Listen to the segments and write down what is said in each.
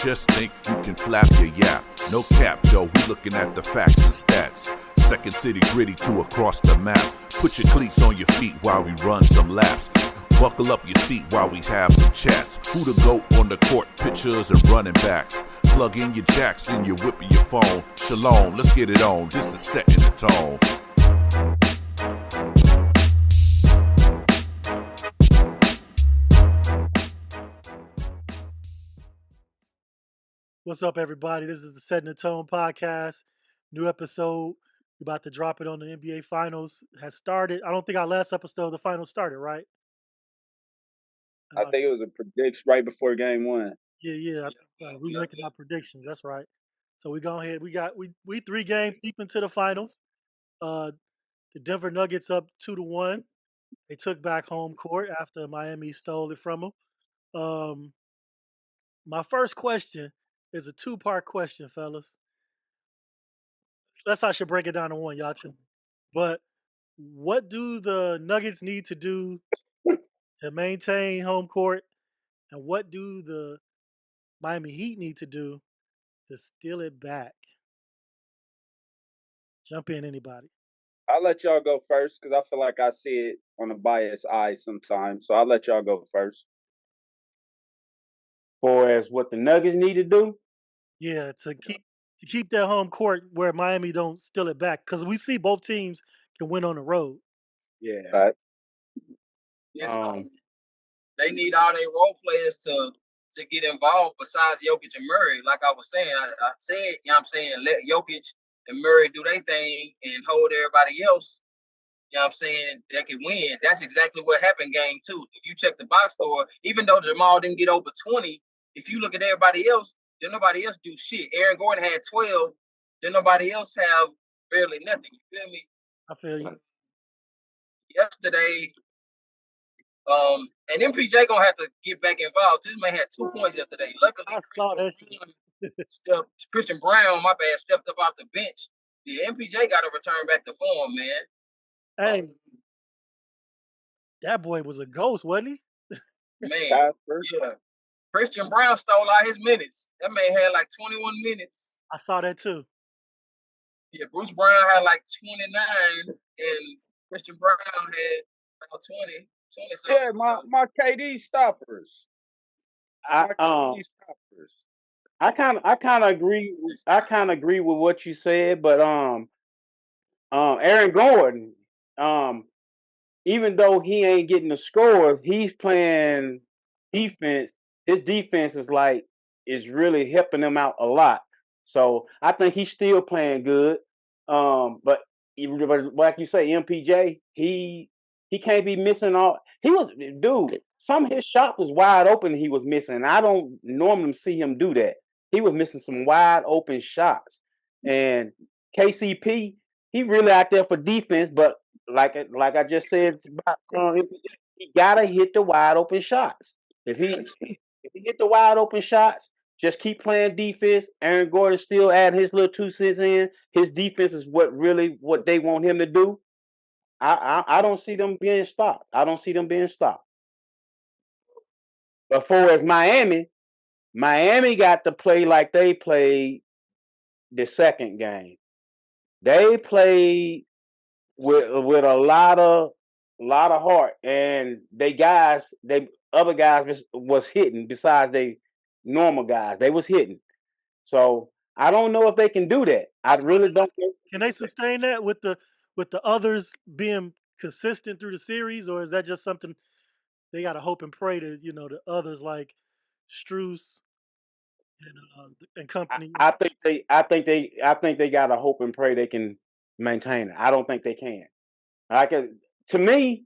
Just think you can flap your yap. No cap, yo, we looking at the facts and stats. Second city gritty to across the map. Put your cleats on your feet while we run some laps. Buckle up your seat while we have some chats. Who the GOAT on the court, pictures and running backs. Plug in your jacks and you're whipping your phone. Shalom, let's get it on, just a set in the tone. What's up, everybody? This is the Setting the Tone podcast. New episode. We're about to drop it on the NBA Finals. Has started. I don't think our last episode, the finals started, right? I think it was a prediction right before game one. Yeah. We making our predictions. That's right. So we go ahead. We 3 games deep into the finals. The Denver Nuggets up 2-1. They took back home court after Miami stole it from them. My first question is a 2-part question, fellas. That's how I should break it down to one, y'all too. But what do the Nuggets need to do to maintain home court, and what do the Miami Heat need to do to steal it back? Jump in, anybody. I'll let y'all go first because I feel like I see it on a biased eye sometimes. So I'll let y'all go first. For as what the Nuggets need to do? Yeah, to keep their home court where Miami don't steal it back, because we see both teams can win on the road. Yeah. They need all their role players to get involved besides Jokic and Murray. Like I was saying, I said, you know what I'm saying, let Jokic and Murray do their thing and hold everybody else. You know what I'm saying? They can win. That's exactly what happened game 2. If you check the box score, even though Jamal didn't get over 20, if you look at everybody else, then nobody else do shit. Aaron Gordon had 12. Then nobody else have barely nothing. You feel me? I feel you. Yesterday, and MPJ gonna have to get back involved. This man had 2 points yesterday. Luckily, I saw that. Christian Brown, my bad, stepped up off the bench. Yeah, MPJ got to return back to form, man. Hey, that boy was a ghost, wasn't he? Man, yeah. Christian Brown stole out his minutes. That man had like 21 minutes. I saw that too. Yeah, Bruce Brown had like 29, and Christian Brown had about 20. Yeah, my KD stoppers. I kind of agree. I kind of agree with what you said, but Aaron Gordon, even though he ain't getting the scores, he's playing defense. His defense is really helping him out a lot. So I think he's still playing good. But like you say, MPJ, he can't be missing all. Some of his shot was wide open. He was missing. I don't normally see him do that. He was missing some wide open shots. And KCP, he really out there for defense. But like I just said, he gotta hit the wide open shots. If he hit the wide open shots, just keep playing defense. Aaron Gordon still adding his little 2 cents in. His defense is what they want him to do. I don't see them being stopped. But for as Miami got to play like they played the second game. They played with a lot of heart, and other guys was hitting besides they normal guys. They was hitting. So I don't know if they can do that. I really don't. Can they sustain that with the others being consistent through the series, or is that just something they got to hope and pray to the others like Strus and company? I think they got to hope and pray they can maintain it. I don't think they can. To me,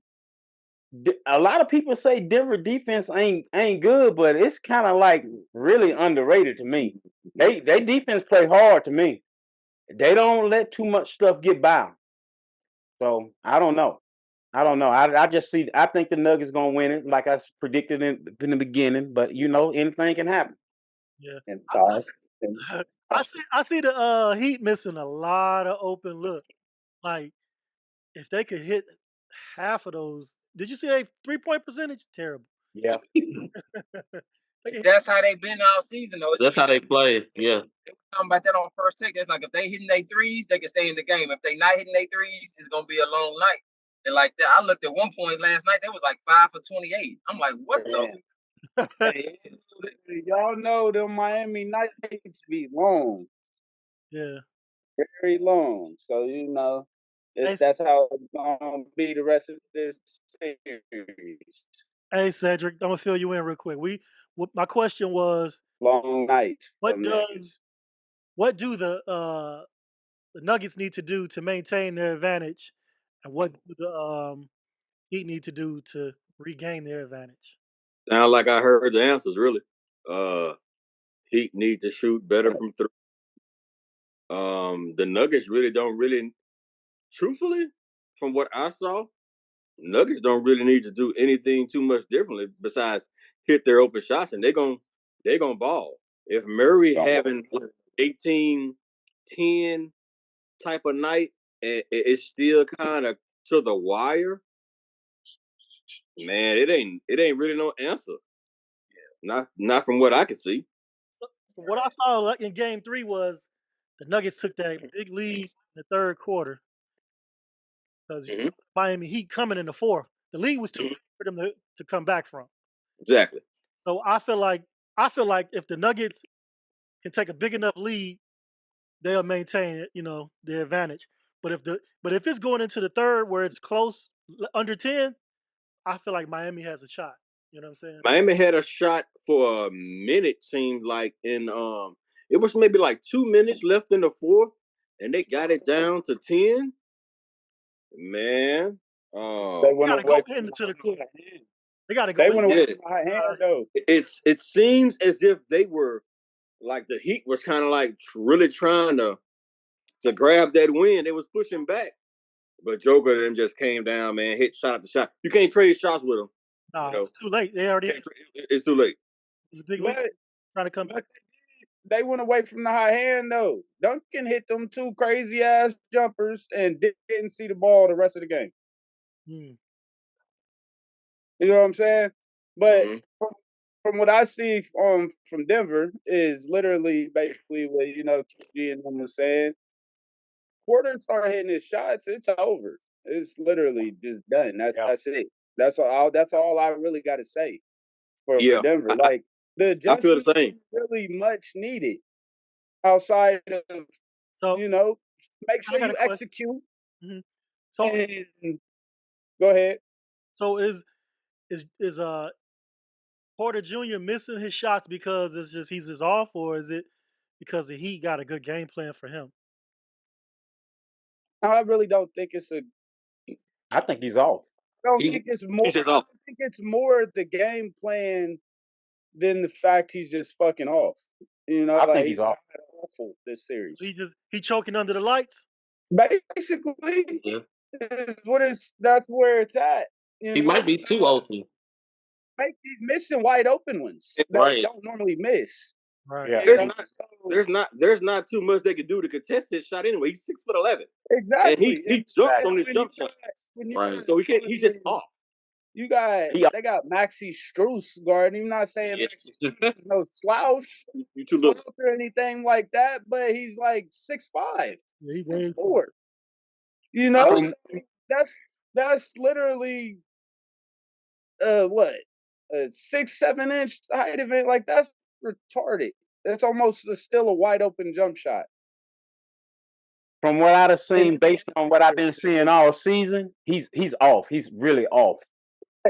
a lot of people say Denver defense ain't good, but it's kind of like really underrated to me. They defense play hard to me. They don't let too much stuff get by. So I don't know. I think the Nuggets gonna win it, like I predicted in the beginning. But anything can happen. Yeah. And I see the Heat missing a lot of open look. Like if they could hit half of those. Did you see their 3-point percentage? Terrible. Yeah. That's how they been all season, though. That's how they play. Yeah. They were talking about that on first take. It's like if they hitting their threes, they can stay in the game. If they not hitting their threes, it's gonna be a long night. And like that, I looked at one point last night. They was like 5 for 28. I'm like, what the? Hey, y'all know them Miami nights be long. Yeah. Very long. So that's how it's gonna be the rest of this series. Hey Cedric, I'm gonna fill you in real quick. My question was, Long nights. what do the Nuggets need to do to maintain their advantage, and what do the Heat need to do to regain their advantage? Sound like I heard the answers, really. Heat need to shoot better from three. The Nuggets truthfully, from what I saw, Nuggets don't really need to do anything too much differently besides hit their open shots, and they're gonna ball. If Murray having 18-10 type of night, and it's still kind of to the wire, man, it ain't really no answer. Not from what I can see. So what I saw in Game 3 was the Nuggets took that big lead in the third quarter because Miami Heat coming in the fourth. The lead was too big for them to come back from. Exactly. So I feel like if the Nuggets can take a big enough lead, they'll maintain their advantage. But if it's going into the third where it's close under 10, I feel like Miami has a shot. You know what I'm saying? Miami had a shot for a minute, seemed like, in it was maybe like 2 minutes left in the fourth, and they got it down to 10. Man, they gotta go into the court. They gotta go. They went away from my hand though. It seems as if they were like the Heat was kind of like really trying to grab that win. They was pushing back, but Joker then just came down, man, hit shot after shot. You can't trade shots with them. No, it's too late. They already. It's too late. It's a big lead trying to come back. They went away from the high hand though. Duncan hit them 2 crazy ass jumpers and didn't see the ball the rest of the game. You know what I'm saying? But from what I see from Denver is literally basically what KG and them was saying. Porter start hitting his shots, it's over. It's literally just done. That's it. That's all I really got to say for Denver. Like the adjustment, I feel the same. Really much needed outside of make sure you execute. So go ahead. So is Porter Jr. missing his shots because he's just off, or is it because the Heat got a good game plan for him? I really don't think it's I think he's off. I don't think it's more. I think it's more the game plan than the fact he's just fucking off. I think he's off. Awful this series. He choking under the lights. Basically, that's where it's at. He might be too open. He's missing wide open ones that they don't normally miss. Right. Yeah. There's not too much they can do to contest his shot anyway. He's 6'11". Exactly. And he jumps on his jump shots. Right. So he can't. He's just off. They got Maxi Strus guarding. I'm not saying Maxi Strus is no slouch. You too little or anything like that, but he's like 6'5". Yeah, he's very short. That's literally what? A 6-7 inch height event, like that's retarded. That's almost still a wide open jump shot. From what I've seen, based on what I've been seeing all season, he's off. He's really off.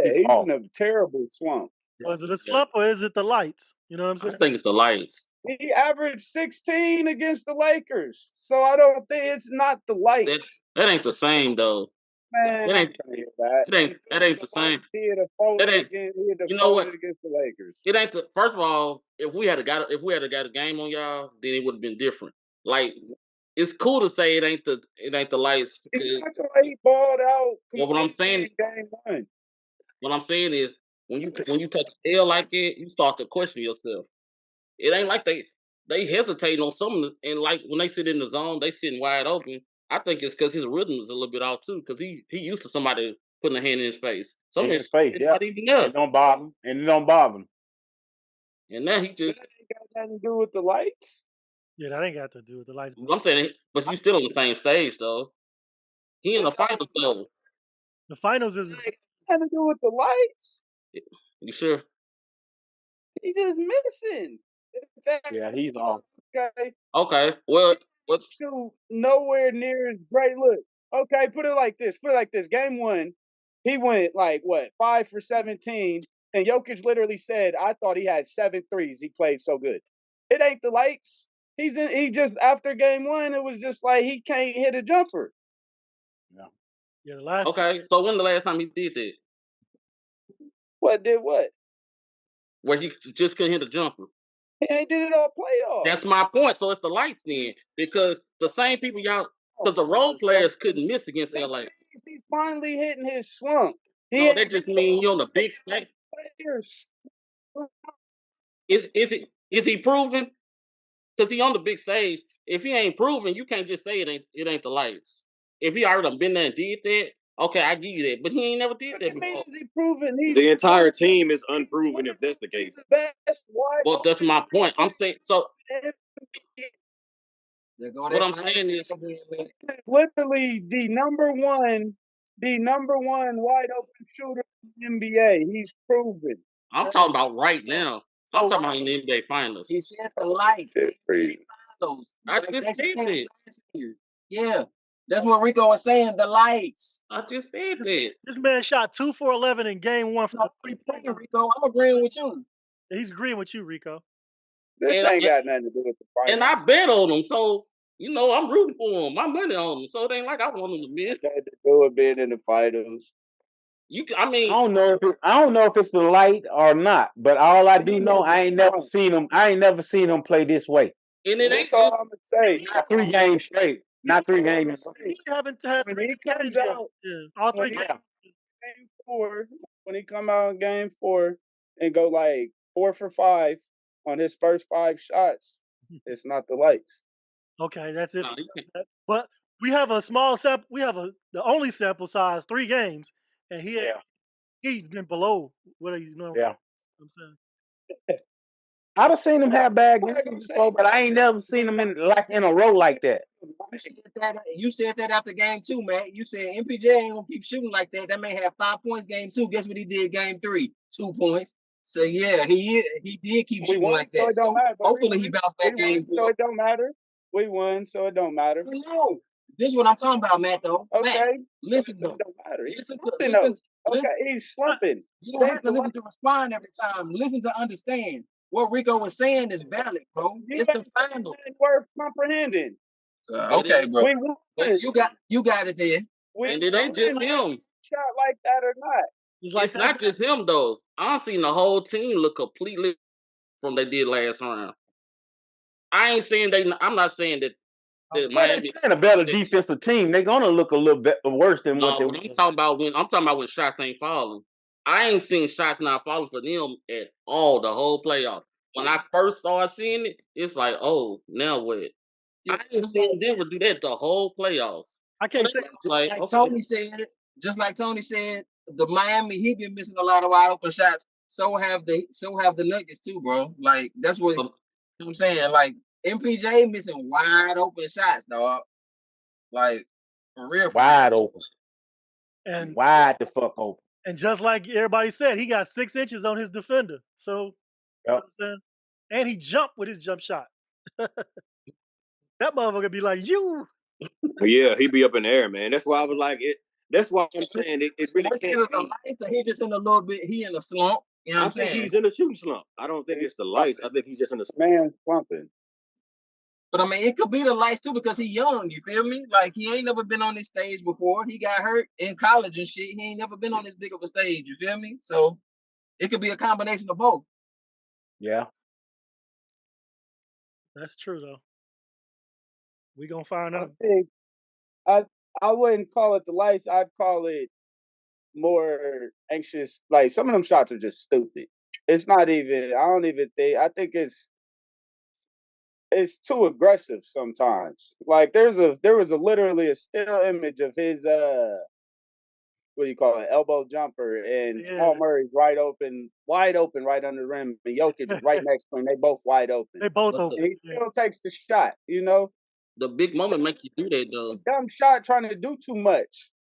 He's in a terrible slump. Was it a slump or is it the lights? You know what I'm saying? I think it's the lights. He averaged 16 against the Lakers, so I don't think it's not the lights. That ain't the same though. Man, that ain't the same. He had you know what? Against the Lakers. It ain't the. First of all, if we had got a game on y'all, then it would have been different. Like it's cool to say it ain't the lights. That's why he balled out. Well, what I'm saying, game 1. What I'm saying is when you take an L like it, you start to question yourself. It ain't like they hesitate on something, and like when they sit in the zone, they sitting wide open. I think it's because his rhythm is a little bit off too, because he used to somebody putting a hand in his face. Not even there. It don't bother him. And now he just. That ain't got nothing to do with the lights. Yeah, that ain't got to do with the lights. I'm saying, but you still on the same stage though. He in the finals though. The finals is That ain't got nothing to do with the lights. You sure? He just missing. Yeah, he's off. Okay. Okay. Well, what's To nowhere near as great. Look, okay, put it like this. Game one, he went like what 5 for 17, and Jokic literally said, "I thought he had 7 threes. He played so good." It ain't the lights. He just after game one, it was just like he can't hit a jumper. yeah, the last okay? So when the last time he did that? What did what? Where he just couldn't hit a jumper. He ain't did it all playoffs. That's my point. So it's the lights then, because the same people y'all, because the role players couldn't miss against LA. He's finally hitting his slump. No, that just means he on the big stage. Is he proven? Because he on the big stage. If he ain't proven, you can't just say it ain't the lights. If he already done been there and did that, okay, I give you that. But he ain't never did that before. Is he proven? The entire team is unproven if that's the case. Well, that's my point. I'm saying so. What I'm saying is, literally the number one wide open shooter in the NBA. He's proven. I'm talking about right now. I'm talking about in the NBA Finals. He says the lights. Finals. I just said that. Yeah, that's what Rico was saying. The lights. I just said that. This man shot 2 for 11 in game one. Rico, I'm agreeing with you. He's agreeing with you, Rico. This ain't got nothing to do with the finals. And I bet on him, so I'm rooting for him. My money on him, so it ain't like I want him to miss. Got to do with being in the finals. I mean, I don't know if it's the light or not, but all I do know, I ain't never seen him play this way. And it ain't That's all I'm gonna say. Not 3 games straight. Not 3 games straight. We haven't had When 3 he comes games yet. out, Yeah, all 3 games. game 4, when he come out in game 4 and go like 4 for 5 on his first 5 shots, it's not the lights. Okay, that's it. No, But we have a small sample. We have the only sample size 3 games, and he's been below what he's normally. Yeah. I'm saying. I'd have seen him have bad games before, but I ain't never seen him in a row like that. You said that after game 2, man. You said MPJ ain't gonna keep shooting like that. That may have 5 points game 2. Guess what he did game 3? 2 points. So yeah, he did keep shooting like that. So it don't matter. Hopefully he bounced back game 4. So it don't matter. We won, so it don't matter. No, this is what I'm talking about, Matt. Though, Okay, Matt, listen it though. don't matter. He's Listen, slumping. Okay, he's slumping. You don't have to listen to respond every time. Listen to understand. What Rico was saying is valid, bro. It's the final. Worth comprehending. So, okay, bro. We won. You got it there. And it ain't just him. Shot like that or not. It's not just him though. I've seen the whole team look completely from they did last round. I ain't saying I'm not saying that Miami playing a better defensive team. They're gonna look a little bit worse than what they were. I'm talking about when shots ain't falling. I ain't seen shots not falling for them at all the whole playoff. When I first started seeing it, it's like, oh, now what? I ain't seen Denver do that the whole playoffs. I can't say like Tony said. Just like Tony said, the Miami Heat been missing a lot of wide open shots. So have the Nuggets too, bro. Like that's what I'm saying. Like MPJ missing wide open shots, dog. Like for real. Wide open. And wide the fuck open. And just like everybody said, he got 6 inches on his defender. So, you know what I'm saying? And he jumped with his jump shot. That motherfucker be like, you. Well, yeah, he be up in the air, man. That's why I was like, that's why I'm saying it really can't be. He just in a little bit, he in a slump. You know what I'm saying? I think he's in a shooting slump. I don't think it's the lights. I think he's just in a man slumping. But I mean, it could be the lights too because he young. You feel me? Like he ain't never been on this stage before. He got hurt in college and shit. He ain't never been on this big of a stage. You feel me? So it could be a combination of both. Yeah, that's true though. We gonna find out. I wouldn't call it the lights. I'd call it more anxious. Like some of them shots are just stupid. It's not even. I don't even think. I think it's too aggressive sometimes. Like there was literally a still image of his what do you call it, elbow jumper, and Yeah. Jamal Murray's wide open right under the rim, and Jokic is right next to him. They both wide open. They both But open. And he Yeah. still takes the shot, you know? the big moment make you do that It's though. a dumb shot trying to do too much.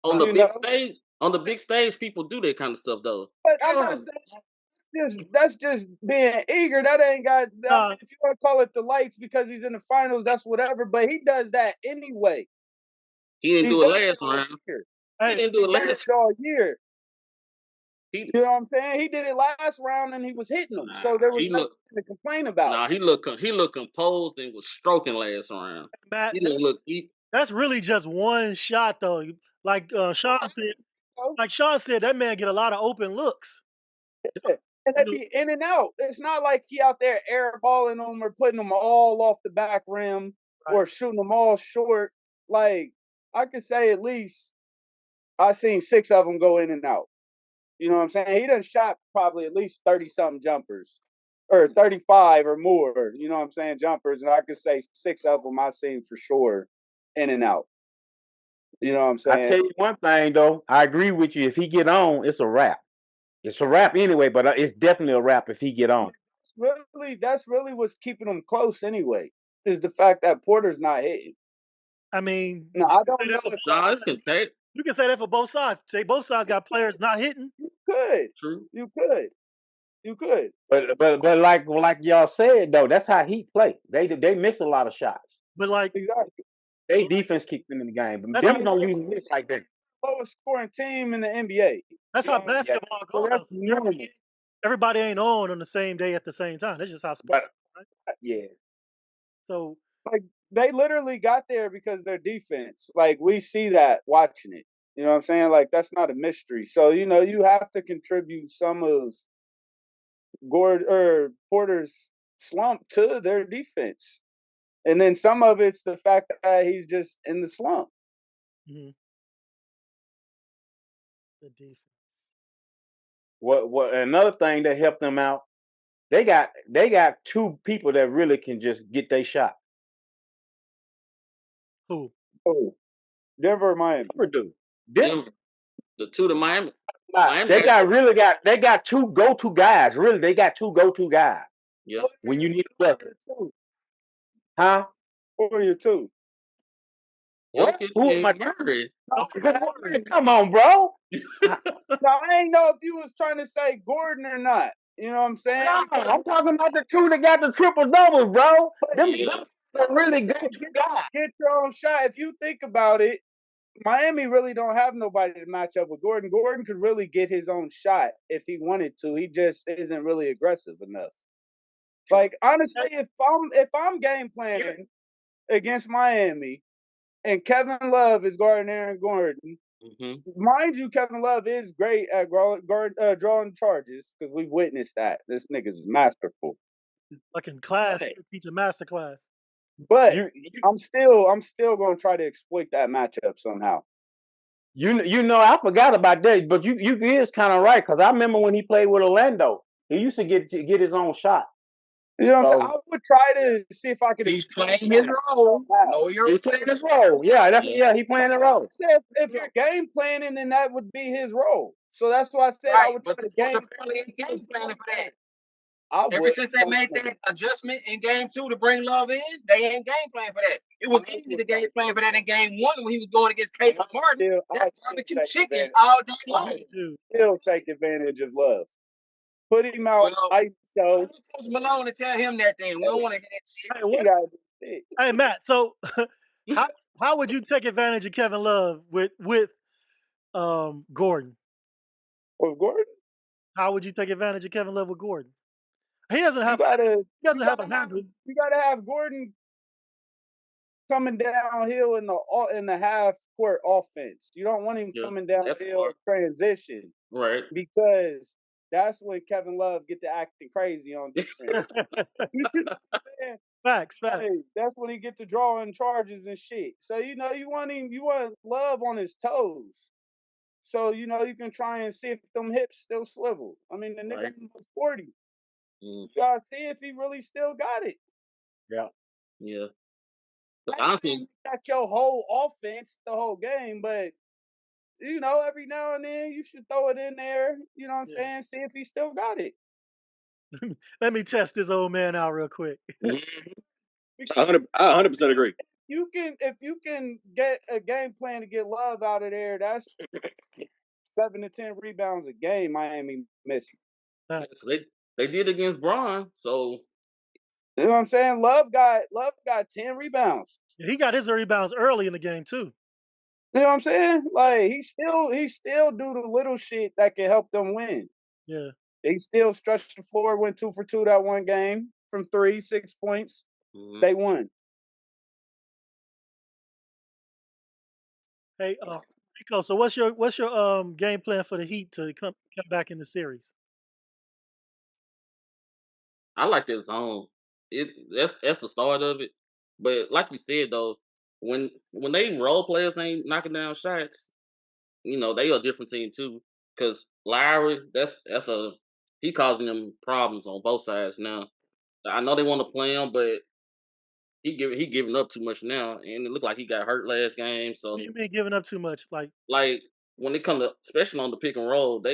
On Right. the You big know? stage, people do that kind of stuff though. But I'm not saying that's just being eager. That ain't got. I mean, if you want to call it the lights because he's in the finals, that's whatever. But he does that anyway. He didn't He's do it done it last all round. year. He Hey, didn't do He it did last. it all year. He You know what I'm saying? He did it last round and he was hitting them. So there was he nothing looked to complain about. he looked composed and was stroking last round. Matt, He didn't look. that's really just one shot though. Like Sean said, that man get a lot of open looks. And You they know, be in and out. It's not like he out there airballing them or putting them all off the back rim right. or shooting them all short. Like, I could say at least I seen 6 of them go in and out. You know what I'm saying? He done shot probably at least 30-something jumpers or 35 or more, you know what I'm saying, jumpers. And I could say 6 of them I seen for sure in and out. You know what I'm saying? I tell you one thing though, I agree with you. If he get on, it's a wrap. It's a wrap anyway, but it's definitely a wrap if he get on. That's really what's keeping them close anyway, is the fact that Porter's not hitting. I mean, No, I don't know if Nah, it's contact. you can say that for both sides. Say both sides got players not hitting. you could. True. You could. You could. But like y'all said though, that's how Heat play. They miss a lot of shots. But like Exactly. They defense keep them in the game, but That's them how- don't use this like that. Lowest scoring team in the NBA. that's You how know what I'm saying? basketball So goes. that's normal. Everybody ain't on the same day at the same time. That's just how sports. But Right? yeah, So Like they literally got there because their defense. Like we see that watching it. You know what I'm saying? Like that's not a mystery. So you know you have to contribute some of Porter's slump to their defense, and then some of it's the fact that he's just in the slump. mhm. The defense. what another thing that helped them out, they got 2 people that really can just get their shot. Who? Oh, Denver, or Miami. Denver do. Them, the two to Miami. They got 2 go-to guys. Really, they got 2 go-to guys. Yeah. When you need a bucket. Huh? Who are your 2? What? Jokic Who and am I? Murray. Come on, bro. Now I ain't know if you was trying to say Gordon or not. You know what I'm saying? No, I'm talking about the 2 that got the triple doubles, bro. Them Yeah. are really go-to guys. Get your own shot. If you think about it, Miami really don't have nobody to match up with Gordon. Gordon could really get his own shot if he wanted to. He just isn't really aggressive enough. Like honestly, if I'm game planning against Miami and Kevin Love is guarding Aaron Gordon, mind you, Kevin Love is great at drawing charges because we've witnessed that. This nigga's masterful. Like in class, you teach a master class. But I'm still gonna try to exploit that matchup somehow. You know, I forgot about that, but you is kind of right because I remember when he played with Orlando, he used to get his own shot. You know what I'm saying? I would try to see if I could. He's playing his role. Know your He's playing his role. Yeah, he playing the role. If you're game planning, then that would be his role. So that's why I said I right, would but try the to game apparently ain't game planning for that. I Ever since they made that adjustment in game 2 to bring Love in, they ain't game plan for that. It was easy to game plan for that in game 1 when he was going against Caleb Martin. That's barbecue chicken all day long. Still take advantage of Love. Put him out ISO. Post Malone to tell him that then. We don't want to hear that shit. Hey Matt, so how would you take advantage of Kevin Love with Gordon? With Gordon? How would you take advantage of Kevin Love with Gordon? He doesn't have have a handle. You gotta have Gordon coming downhill in the half court offense. You don't want him coming downhill transition. Right. Because that's when Kevin Love get to acting crazy on defense. Facts. Hey, that's when he get to drawing charges and shit. So you want Love on his toes. So you can try and see if them hips still swivel. I mean, the nigga was 40. You gotta see if he really still got it. Yeah. Honestly, got your whole offense the whole game, but every now and then you should throw it in there. You know what I'm saying? See if he still got it. Let me test this old man out real quick. I 100% agree. If you can get a game plan to get Love out of there, that's 7 to 10 rebounds a game. Miami missing. They did against Braun, so you know what I'm saying. Love got 10 rebounds. He got his rebounds early in the game too. You know what I'm saying? Like he still do the little shit that can help them win. Yeah. They still stretched the floor, went 2 for 2 that one game from 3, 6 points. They won. Hey, Rico. So what's your game plan for the Heat to come back in the series? I like that zone. That's the start of it. But like you said though, when they role players ain't knocking down shots, they a different team too. Cause Lowry, he causing them problems on both sides now. I know they want to play him, but he giving up too much now, and it looked like he got hurt last game. So What do you mean giving up too much? Like when it comes to, especially on the pick and roll,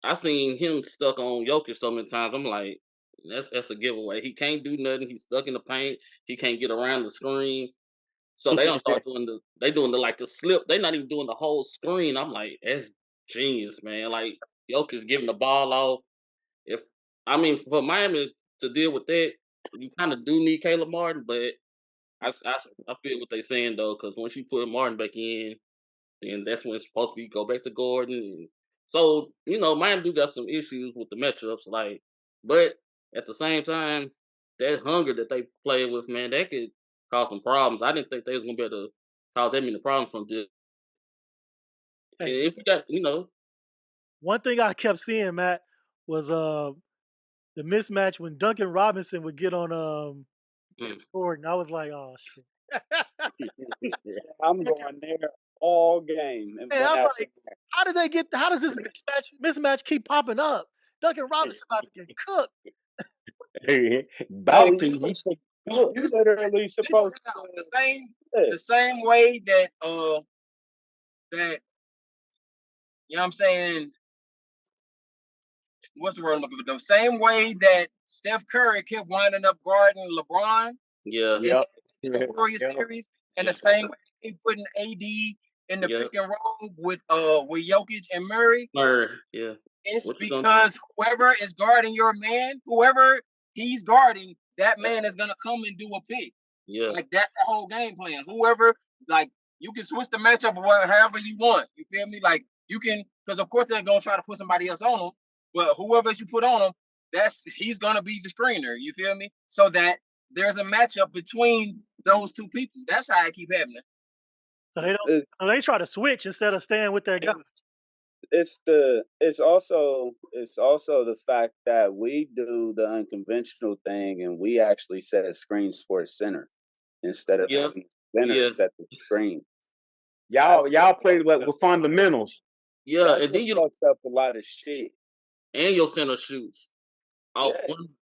I seen him stuck on Jokic so many times. I'm like, that's a giveaway. He can't do nothing. He's stuck in the paint. He can't get around the screen. So they don't start doing the slip. They're not even doing the whole screen. I'm like, that's genius, man. Like Jokic giving the ball off. For Miami to deal with that, you kind of do need Caleb Martin, but I feel what they're saying though, because once you put Martin back in, then that's when it's supposed to be go back to Gordon. And so, Miami do got some issues with the matchups, but at the same time, that hunger that they play with, man, that could cause some problems. I didn't think they was gonna be able to cause that many problems from this. Hey, if you got, one thing I kept seeing, Matt, was the mismatch when Duncan Robinson would get on Gordon. I was like, oh shit. I'm going there all game. And Hey, I was like, how does this mismatch keep popping up? Duncan Robinson about to get cooked. About to. You literally supposed to the same way that that you know what I'm saying, what's the word I'm looking for? The same way that Steph Curry kept winding up guarding LeBron in the Warrior series, and the same way they keep putting AD in the pick and roll with Jokic and Murray. Yeah. It's because whoever is guarding your man, whoever he's guarding, that man is gonna come and do a pick. Yeah. Like that's the whole game plan. Whoever, like, you can switch the matchup or however you want. You feel me? Like you can, because of course they're gonna try to put somebody else on them, but whoever you put on him, he's gonna be the screener. You feel me? So that there's a matchup between those two people. That's how it keep happening. So they try to switch instead of staying with their guys. It's also the fact that we do the unconventional thing and we actually set screens for a center instead of having centers set the screen. Y'all play with fundamentals. Yeah, that's and then you fucks up a lot of shit. And your center shoots. If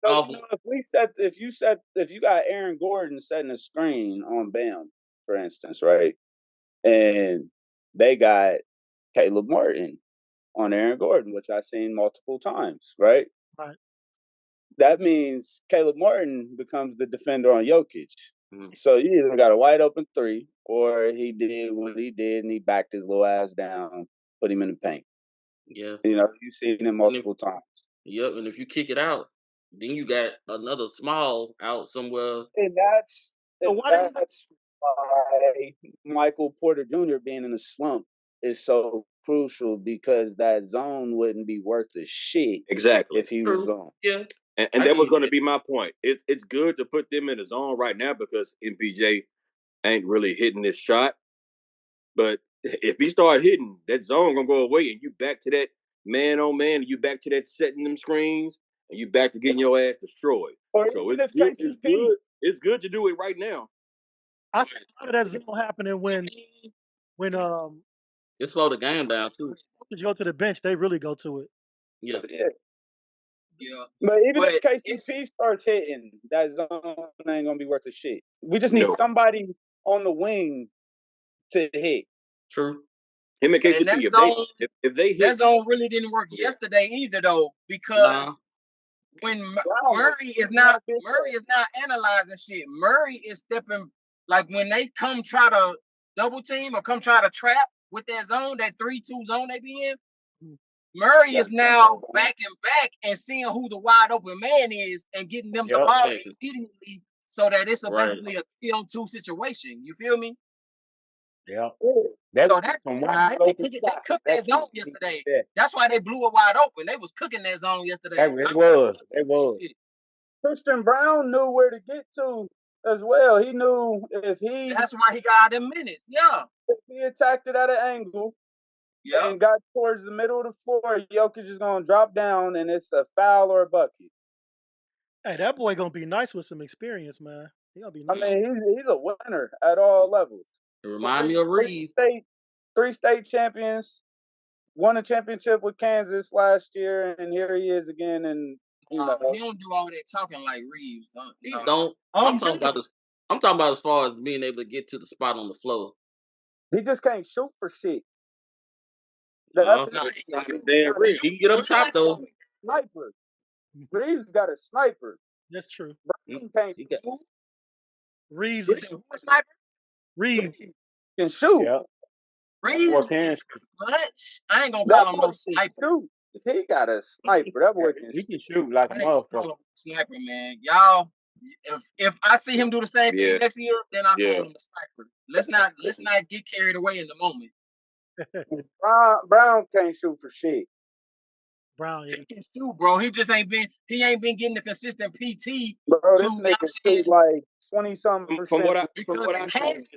you got Aaron Gordon setting a screen on Bam, for instance, right, and they got Caleb Martin on Aaron Gordon, which I've seen multiple times, right? Right. That means Caleb Martin becomes the defender on Jokic. So you either got a wide open three, or he did what he did and he backed his little ass down, put him in the paint. Yeah. You've seen him multiple times. Yep, and if you kick it out, then you got another small out somewhere. And that's why Michael Porter Jr. being in a slump is so crucial, because that zone wouldn't be worth a shit if he was gone. Yeah. And that was going to be my point. It's good to put them in the zone right now because MPJ ain't really hitting this shot. But if he start hitting, that zone going to go away and you back to that man on man, and you back to that setting them screens, and you back to getting your ass destroyed. So it's good. It's good to do it right now. I see a lot of that zone happening when it slowed the game down too. You go to the bench, they really go to it. Yeah. But even if KCP starts hitting, that zone ain't gonna be worth a shit. We just need somebody on the wing to hit. True. Him and And that KCP, if they that hit, zone really didn't work yesterday either, though, because when Murray is not analyzing shit. Murray is stepping like when they come try to double team or come try to trap with that zone, that 3-2 zone they be in. Murray is now backing back and seeing who the wide open man is and getting them the ball immediately so that it's basically a 3-on-2 situation. You feel me? Yeah. So they cooked that zone yesterday. That's why they blew it wide open. They was cooking that zone yesterday. It was. Christian Brown knew where to get to as well. He knew if he. That's why he got them minutes. Yeah. If he attacked it at an angle. Yeah. And got towards the middle of the floor, Jokic is gonna drop down, and it's a foul or a bucket. Hey, that boy gonna be nice with some experience, man. He gonna be nice. I mean, he's a winner at all levels. It remind me of Reeves. Three state champions, won a championship with Kansas last year, and here he is again. And he don't do all that talking like Reeves. He don't. I'm talking about as far as being able to get to the spot on the floor. He just can't shoot for shit. He can get up top though. Sniper. Reeves got a sniper. That's true. Brown can't shoot. Reeves is a sniper. Reeves can shoot. Yeah. Reeves is clutch. I ain't gonna call him no sniper. He got a sniper. That boy can shoot like a motherfucker. Sniper, man. Y'all, if I see him do the same thing next year, then I call him a sniper. Let's not get carried away in the moment. Brown can't shoot for shit. Brown, he can shoot, bro. He just ain't been getting the consistent PT. Bro, this nigga shoot like 20-something%. From what I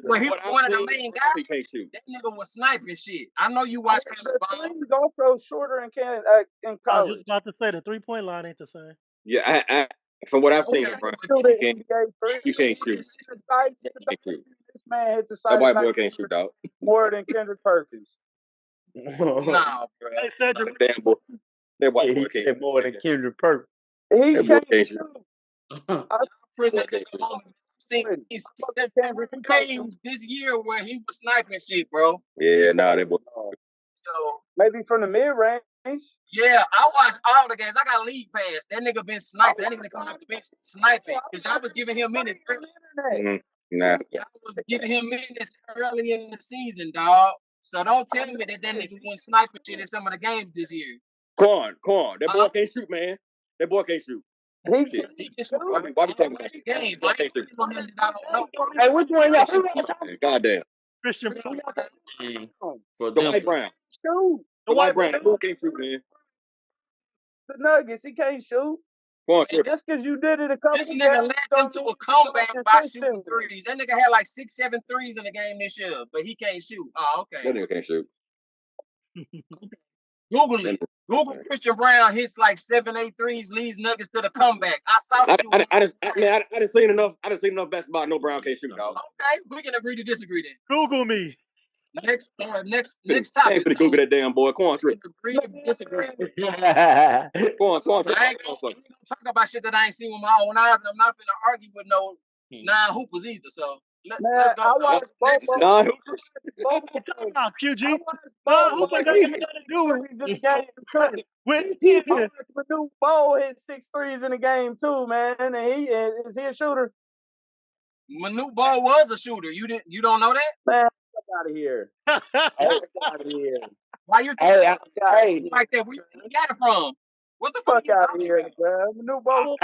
when he was one of the main guys, he can't shoot. That nigga was sniping shit. I know you watch He's also shorter in college. I was just about to say the 3-point line ain't the same. Yeah, I from what I've seen, bro, you can't shoot. This man hit the side. That white boy can't shoot, dog. More than Kendrick Perkins. Nah, bro. Hey, Cedric. Damn boy. That white boy can't shoot more than Kendrick Perkins. He can't shoot. Seen games this year where he was sniping shit, bro. Yeah, that boy. So maybe from the mid range. Yeah, I watched all the games. I got league pass. That nigga been sniping. That nigga coming off the bench sniping. Because I was giving him minutes. Nah. I was giving him minutes early in the season, dog. So don't tell me that nigga went sniping shit in some of the games this year. Corn. That boy can't shoot, man. That boy can't shoot. He can shoot. Why you talking about that? Games. I ain't speaking on him that I don't know. Hey, which one y'all? Goddamn. Christian for the White Brown. Shoot. The White Brown. That boy can't shoot, man. The Nuggets, he can't shoot. Just because you did it a couple This nigga led them to a comeback by shooting threes. That nigga had like 6-7 threes in the game this year, but he can't shoot. Oh, okay. That nigga can't shoot. Google it. Google Christian Brown hits like 7-8 threes, leads Nuggets to the comeback. I saw you. I didn't seen enough. I didn't seen enough basketball. No, Brown can't shoot, dog. Okay, we can agree to disagree then. Google me. Next topic. I ain't finna Google that damn boy. Come on, Trick. Agree to disagree. Go on, Trick. I ain't gonna talk about shit that I ain't seen with my own eyes, and I'm not finna argue with no non-hoopers either. So let's go. Non-hoopers. Come on, QG. Non-hoopers ain't got nothing to do with it. Manute Bol hit 6 threes in the game too, man. And is he a shooter? Manute Bol was a shooter. You don't know that? Man, fuck out of here. Out of here. Why you think like that? Where you got it from? What the fuck out of here, bro? Manute Bol.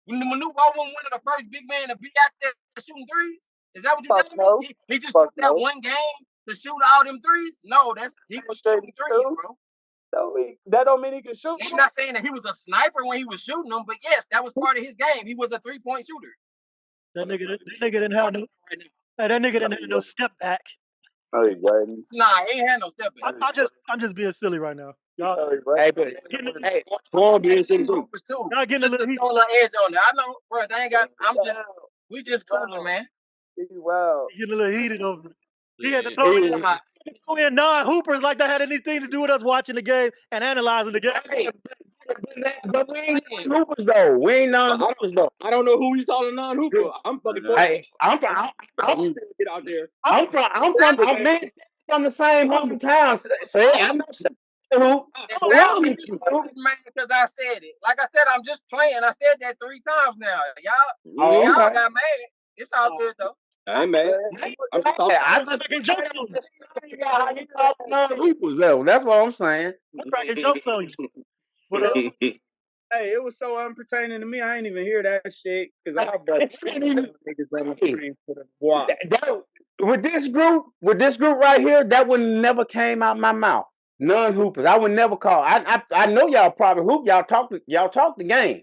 When Manute Bol was one of the first big men to be out there shooting threes? Is that what you telling me? He just took that one game to shoot all them threes? No, he was shooting threes, bro. No, that don't mean he can shoot. I'm not saying that he was a sniper when he was shooting them, but yes, that was part of his game. He was a 3-point shooter. That nigga didn't have no. That nigga didn't have no step back. No, he wasn't. Nah, he ain't had no step back. I'm just being silly right now. Y'all, Corn being silly too. Y'all getting a little heat. Throw a little edge on there. I know, bro. They ain't got. We just cooling, man. Wow. Getting a little heated over it. He had to throw in non-hoopers like that had anything to do with us watching the game and analyzing the game. But we ain't non-hoopers though. We ain't non-hoopers though. I don't know who he's calling non-hooper. I'm fucking. I'm from. Get out there. I'm from. I'm from the same hometown. Say, I'm not saying who. It sounds mad because I said it. Like I said, I'm just playing. I said that 3 times now. Y'all got mad. It's all good though. I ain't mad. I'm just talking. I'm cracking jokes on you. That's what I'm saying. I'm cracking jokes on you. But hey, it was so unpertaining to me. I ain't even hear that shit because I bet niggas on the screen for the guap. With this group right here, that would never came out my mouth. Non-hoopers, I would never call. I know y'all probably hoop. Y'all talk the game.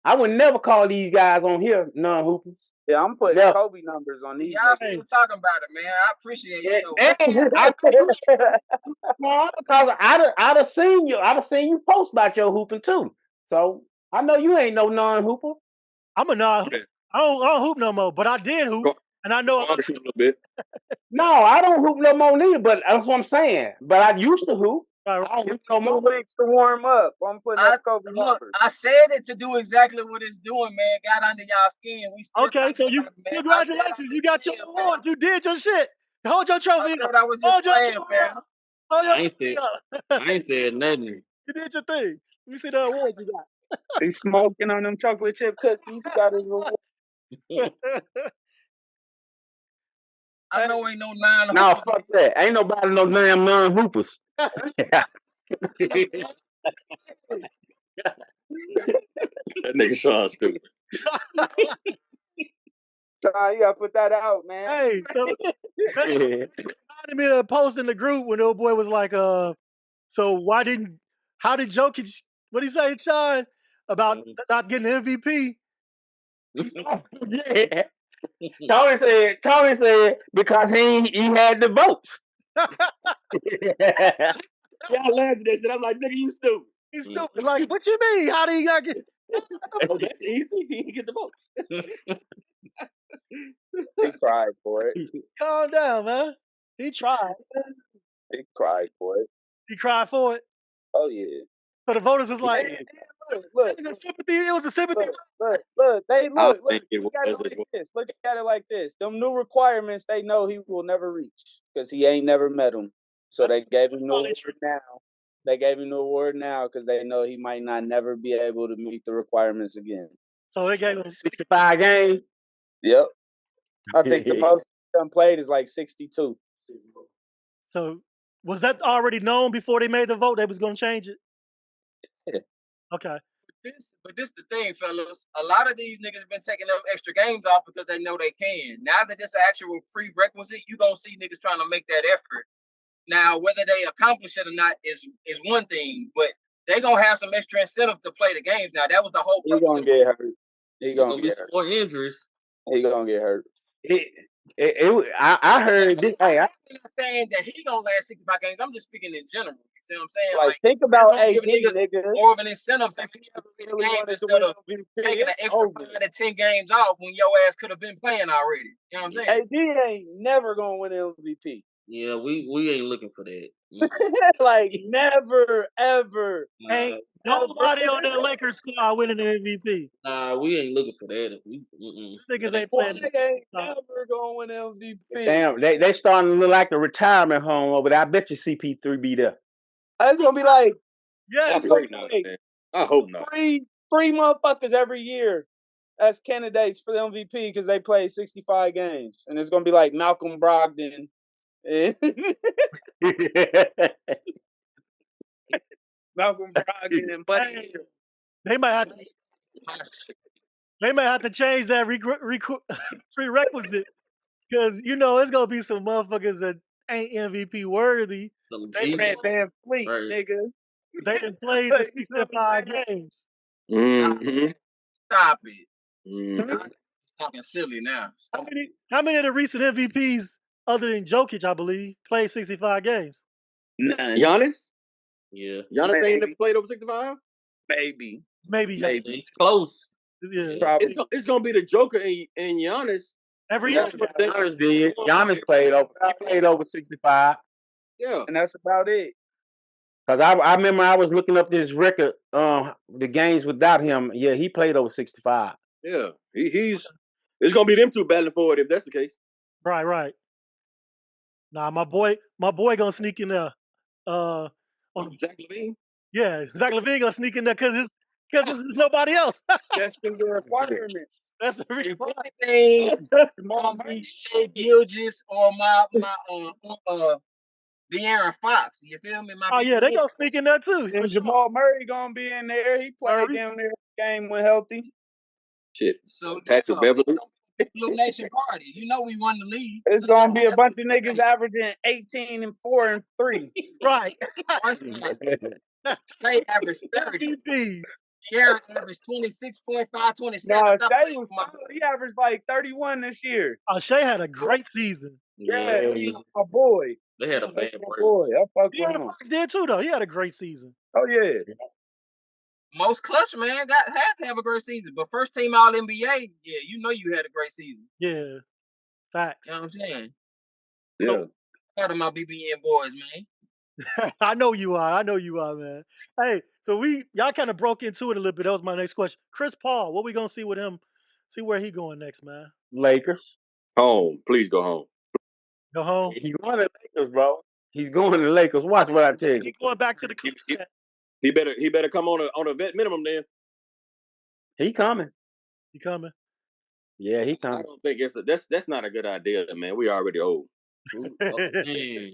I would never call these guys on here non-hoopers. Yeah, I'm putting Kobe numbers on these. Y'all still talking about it, man. I appreciate it. Because I'd have seen you. I'd have seen you post about your hooping too. So I know you ain't no non-hooper. I'm a non-hooper. I don't hoop no more, but I did hoop, and I know. A little bit. No, I don't hoop no more neither. But that's what I'm saying. But I used to hoop. I don't hoop no more. Weeks to warm up. I'm putting up Kobe numbers. I said it to do exactly what it's doing, man. Got under y'all skin. We still okay. So you congratulations, you got your award. You did your shit. Hold your trophy. I was just playing, man. I ain't said nothing. You did your thing. Let me see the award you got. He's smoking on them chocolate chip cookies. Got his reward. I know ain't no non-hoopers. No, fuck that. Ain't nobody no damn non-hoopers. That nigga Sean stupid. So you gotta put that out, man. Hey, so reminded me of a post in the group when the old boy was like, so how did Jokic, what did he say, Sean, about not getting MVP? Yeah. Tony said because he had the votes. Y'all laughed at that shit. I'm like, nigga, you stupid. He's stupid. Like, what you mean? How did he not get? Oh, that's easy. He can get the votes. He cried for it. Calm down, man. He tried. He cried for it. He cried for it. Oh yeah. So the voters was like, look, it was a sympathy. Look. Look at it like this. Look at it like this. Them new requirements, they know he will never reach because he ain't never met them. So they gave him the award now. They gave him the award now because they know he might not never be able to meet the requirements again. So they gave him 65 games. Yep. I think the most done played is like 62. So was that already known before they made the vote? They was gonna change it? Yeah. Okay. But this the thing, fellas. A lot of these niggas been taking them extra games off because they know they can. Now that this actual prerequisite, you gonna see niggas trying to make that effort. Now, whether they accomplish it or not is one thing, but they gonna have some extra incentive to play the games. Now, that was the whole purpose. He gonna get hurt. He gonna get hurt. More injuries. He gonna get hurt. I heard this. Hey, I'm not saying that he gonna last 65 games. I'm just speaking in general. You see what I'm saying? Like think about AD, nigga. More of an incentive to play games instead of taking an extra 5 to 10 games off when your ass could have been playing already. You know what I'm saying? AD ain't never gonna win MVP. Yeah, we ain't looking for that. Like never ever. Ain't nobody on that Lakers squad winning an MVP. Nah, we ain't looking for that. Niggas ain't playing. Ain't never gonna win MVP. Damn, they starting to look like a retirement home over there. I bet you CP3 be there. That's gonna be like, yeah, it's great now, man. I hope not. Three motherfuckers every year as candidates for the MVP because they play 65 games, and it's gonna be like Malcolm Brogdon. Malcolm Brogdon and Buddy. They might have to change that prerequisite because it's gonna be some motherfuckers that ain't MVP worthy. They ran Van Fleet, nigga. They done played the 65 games. Mm-hmm. Stop it. Mm-hmm. Talking silly now. How many of the recent MVPs, other than Jokic, I believe, played 65 games? None. Giannis? Yeah. Giannis ain't never played over 65? Maybe. It's close. Yeah. It's gonna be the Joker and Giannis. Every year. Giannis did. Giannis played over 65. Yeah. And that's about it. Because I remember I was looking up this record, the games without him. Yeah, he played over 65. Yeah. It's gonna be them two battling for it if that's the case. Right. Nah, my boy gonna sneak in there. On Zach Levine. yeah, Zach Levine gonna sneak in there because there's nobody else. That's the requirements. That's the reason. If anything, gonna be Shea Gilgis or my De'Aaron Fox. You feel me? My Oh yeah, they BBN. gonna sneak in there too. For And sure. Jamal Murray gonna be in there. He played Murray. down there game when healthy. Shit. So Patrick Beverly. Blue Nation party. You know we won the league. It's So gonna be a that's bunch what of niggas averaging 18 and 4 and 3. Right. First Straight average 30. MVPs. De'Aaron averaged 26.5, 27. No, Stop Shea playing was with my solid. He averaged like 31 this year. Oh, Shea had a great season. Yeah, Yeah, my boy. they had a That's bad my break. boy. I fuck with De'Aaron him. Fox did too, though. He had a great season. Oh yeah. most clutch man had to have a great season. But first team all NBA, yeah, you know you had a great season. Yeah. Facts. You know what I'm saying? Yeah. So- Part of my BBN boys, man. I know you are, man. Hey, so y'all kind of broke into it a little bit. That was my next question. Chris Paul, what we gonna see with him? See where he going next, man. Lakers. Home. Please go home. Go home. He's going to Lakers, bro. He's going to Lakers. Watch what I tell you. He going back to the Clippers. He better come on a vet minimum then. He coming. He coming. Yeah, he I coming. don't think that's not a good idea, man. We already old. Oh, man.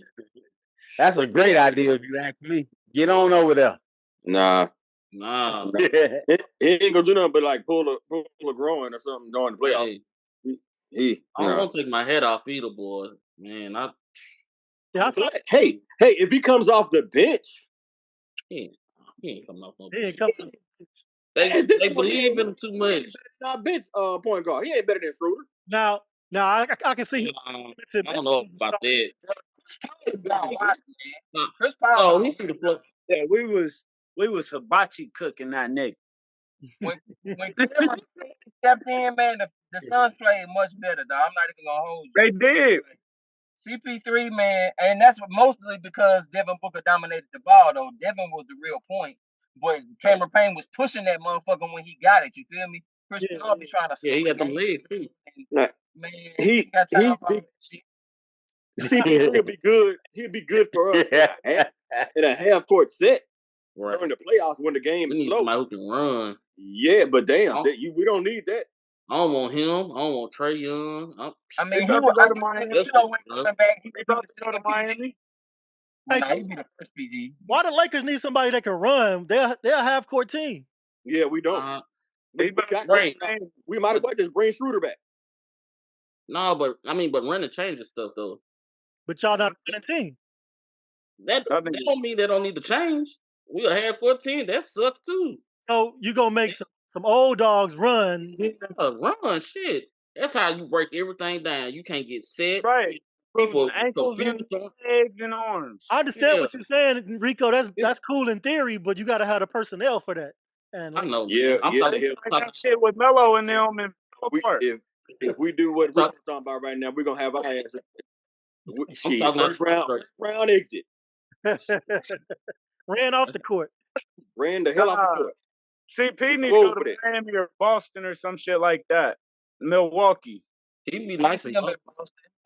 That's a great idea if you ask me. Get on over there. Nah. Nah. He ain't gonna do nothing but like pull a groin or something during the playoffs. Hey, I don't want to take my head off either, boy. Man, Yeah, hey, if he comes off the bench, he ain't coming off no he ain't bench. coming. They believe in him too much. Not bench point guard. He ain't better than Schroeder. Now I can see him. I don't know about that. Chris Paul. Oh, he see the floor. Yeah, we was hibachi cooking that nigga. When Cameron stepped in, man, the Suns played much better, dog. I'm not even gonna hold you. They did. CP3, man, and that's mostly because Devin Booker dominated the ball, though. Devin was the real point, but Cameron Payne was pushing that motherfucker when he got it. You feel me? Chris Paul be trying to. Yeah, he got them legs too. Nah, Man, he got time for all that shit. CP3 will be good. He'll be good for us in a half court set Right. during the playoffs when the game We is need slow. somebody who can run. Yeah, but damn, Oh. we don't need that. I don't want him. I don't want Trey Young. I mean, He he about was. to go I to guess Miami. you know when coming back, he He could be about the to go to second PG. Miami. Hey, Nah, he'd be the first PG. Why the Lakers need somebody that can run? They're a half court team. Yeah, we don't. He Right. We might as well just bring Schroeder back. No, but running changes stuff though. But y'all not a team. That don't mean they don't need to change. We a half court team. That sucks too. So you gonna make some old dogs run. Run shit. That's how you break everything down. You can't get set. Right. People Ankles and confused. legs and arms. I understand what you're saying, Rico. That's cool in theory, but you got to have the personnel for that. And I know. Yeah, I'm yeah. talking That shit with Melo and them and If we do what we're talking about right now, we're gonna have our ass. I'm talking first round exit. ran off the court. Ran the hell off the court. CP need to go to Miami or Boston or some shit like that. Milwaukee. He'd be nice in Boston.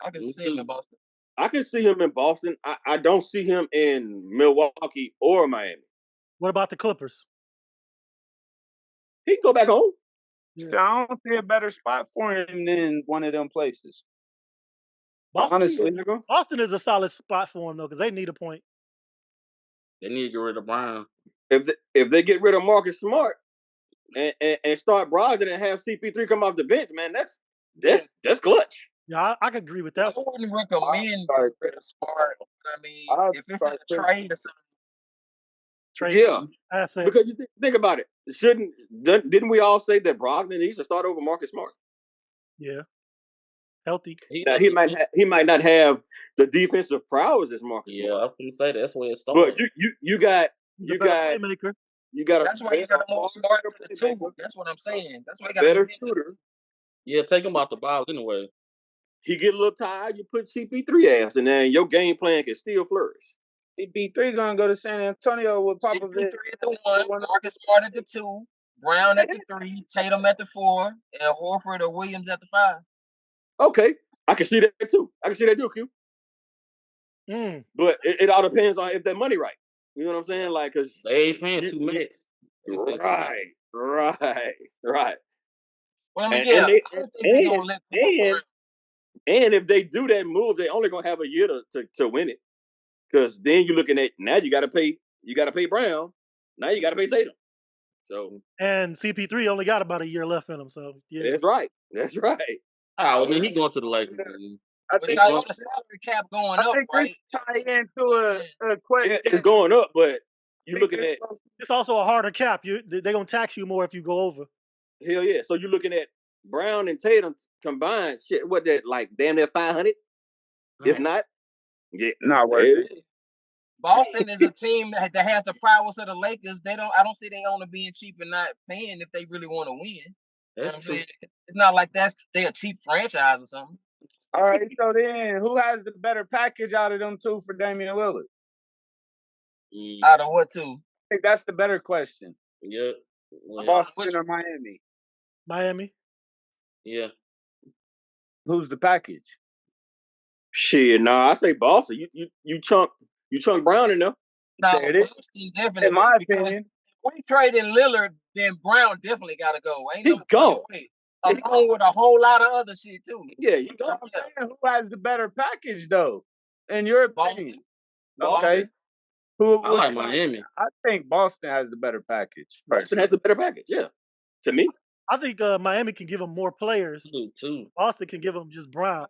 I can see him in Boston. I can see him in Boston. I don't see him in Milwaukee or Miami. What about the Clippers? He can go back home. Yeah. I don't see a better spot for him than one of them places. Boston, honestly, Boston is a solid spot for him though, because they need a point. They need to get rid of Brown. If they get rid of Marcus Smart and start Brogdon and have CP3 come off the bench, man, that's clutch. Yeah, I could agree with that. I wouldn't recommend getting rid of Smart. I mean, if it's in a trade or something. Yeah, because you think about it. Didn't we all say that Brogdon needs to start over Marcus Smart? Yeah, healthy. Now, he might not have the defensive prowess as Marcus. Yeah, I was gonna say that's where it started. But you got playmaker. You got that's why you got to move Smart to the two. That's what I'm saying. That's why you got better shooter. Yeah, take him out the ball anyway. He get a little tired, you put CP3 ass, and then your game plan can still flourish. CP3 gonna go to San Antonio with Popovich. CP3 at the 1, Marcus Smart at the 2, Brown at the 3, Tatum at the 4, and Horford or Williams at the 5. Okay, I can see that too. Q. But it all depends on if that money right. You know what I'm saying? Like, cause they ain't paying two max. right. Well, I mean, And yeah, and they I don't think they're gonna let them walk around. and if they do that move, they only gonna have a year to win it. Because then you're looking at now you gotta pay Brown. Now you gotta pay Tatum. So And CP3 only got about a year left in him. So yeah, that's right. That's right. Oh, well, then he going to the Lakers. I But think y'all know the salary cap going up, this right? tie into a question. It's going up, but you're looking at it's also a harder cap. They're gonna tax you more if you go over. hell yeah. So you're looking at Brown and Tatum combined. Shit, what that like? Damn near 500, if not. Yeah, Not worth it. Boston is a team that has the prowess of the Lakers. I don't see they owner being cheap and not paying if they really want to win. That's true. It's not like they a cheap franchise or something. All right, so then who has the better package out of them two for Damian Lillard? Out of what two? I think that's the better question. Yeah. Boston or Miami? Miami. Yeah. Who's the package? Shit, nah, I say Boston. You chunk Brown in there. Now, There it is. Boston definitely, In my because opinion. if we trade in Lillard, then Brown definitely got to go. Ain't He no gone. way. Along with a whole lot of other shit too. Yeah, you gone. I'm saying, who has the better package though? In your opinion? Boston. Okay. Who? I like Miami. I think Boston has the better package. Boston has the better package. Yeah, to me. I think Miami can give them more players. Too. Boston can give them just Brown.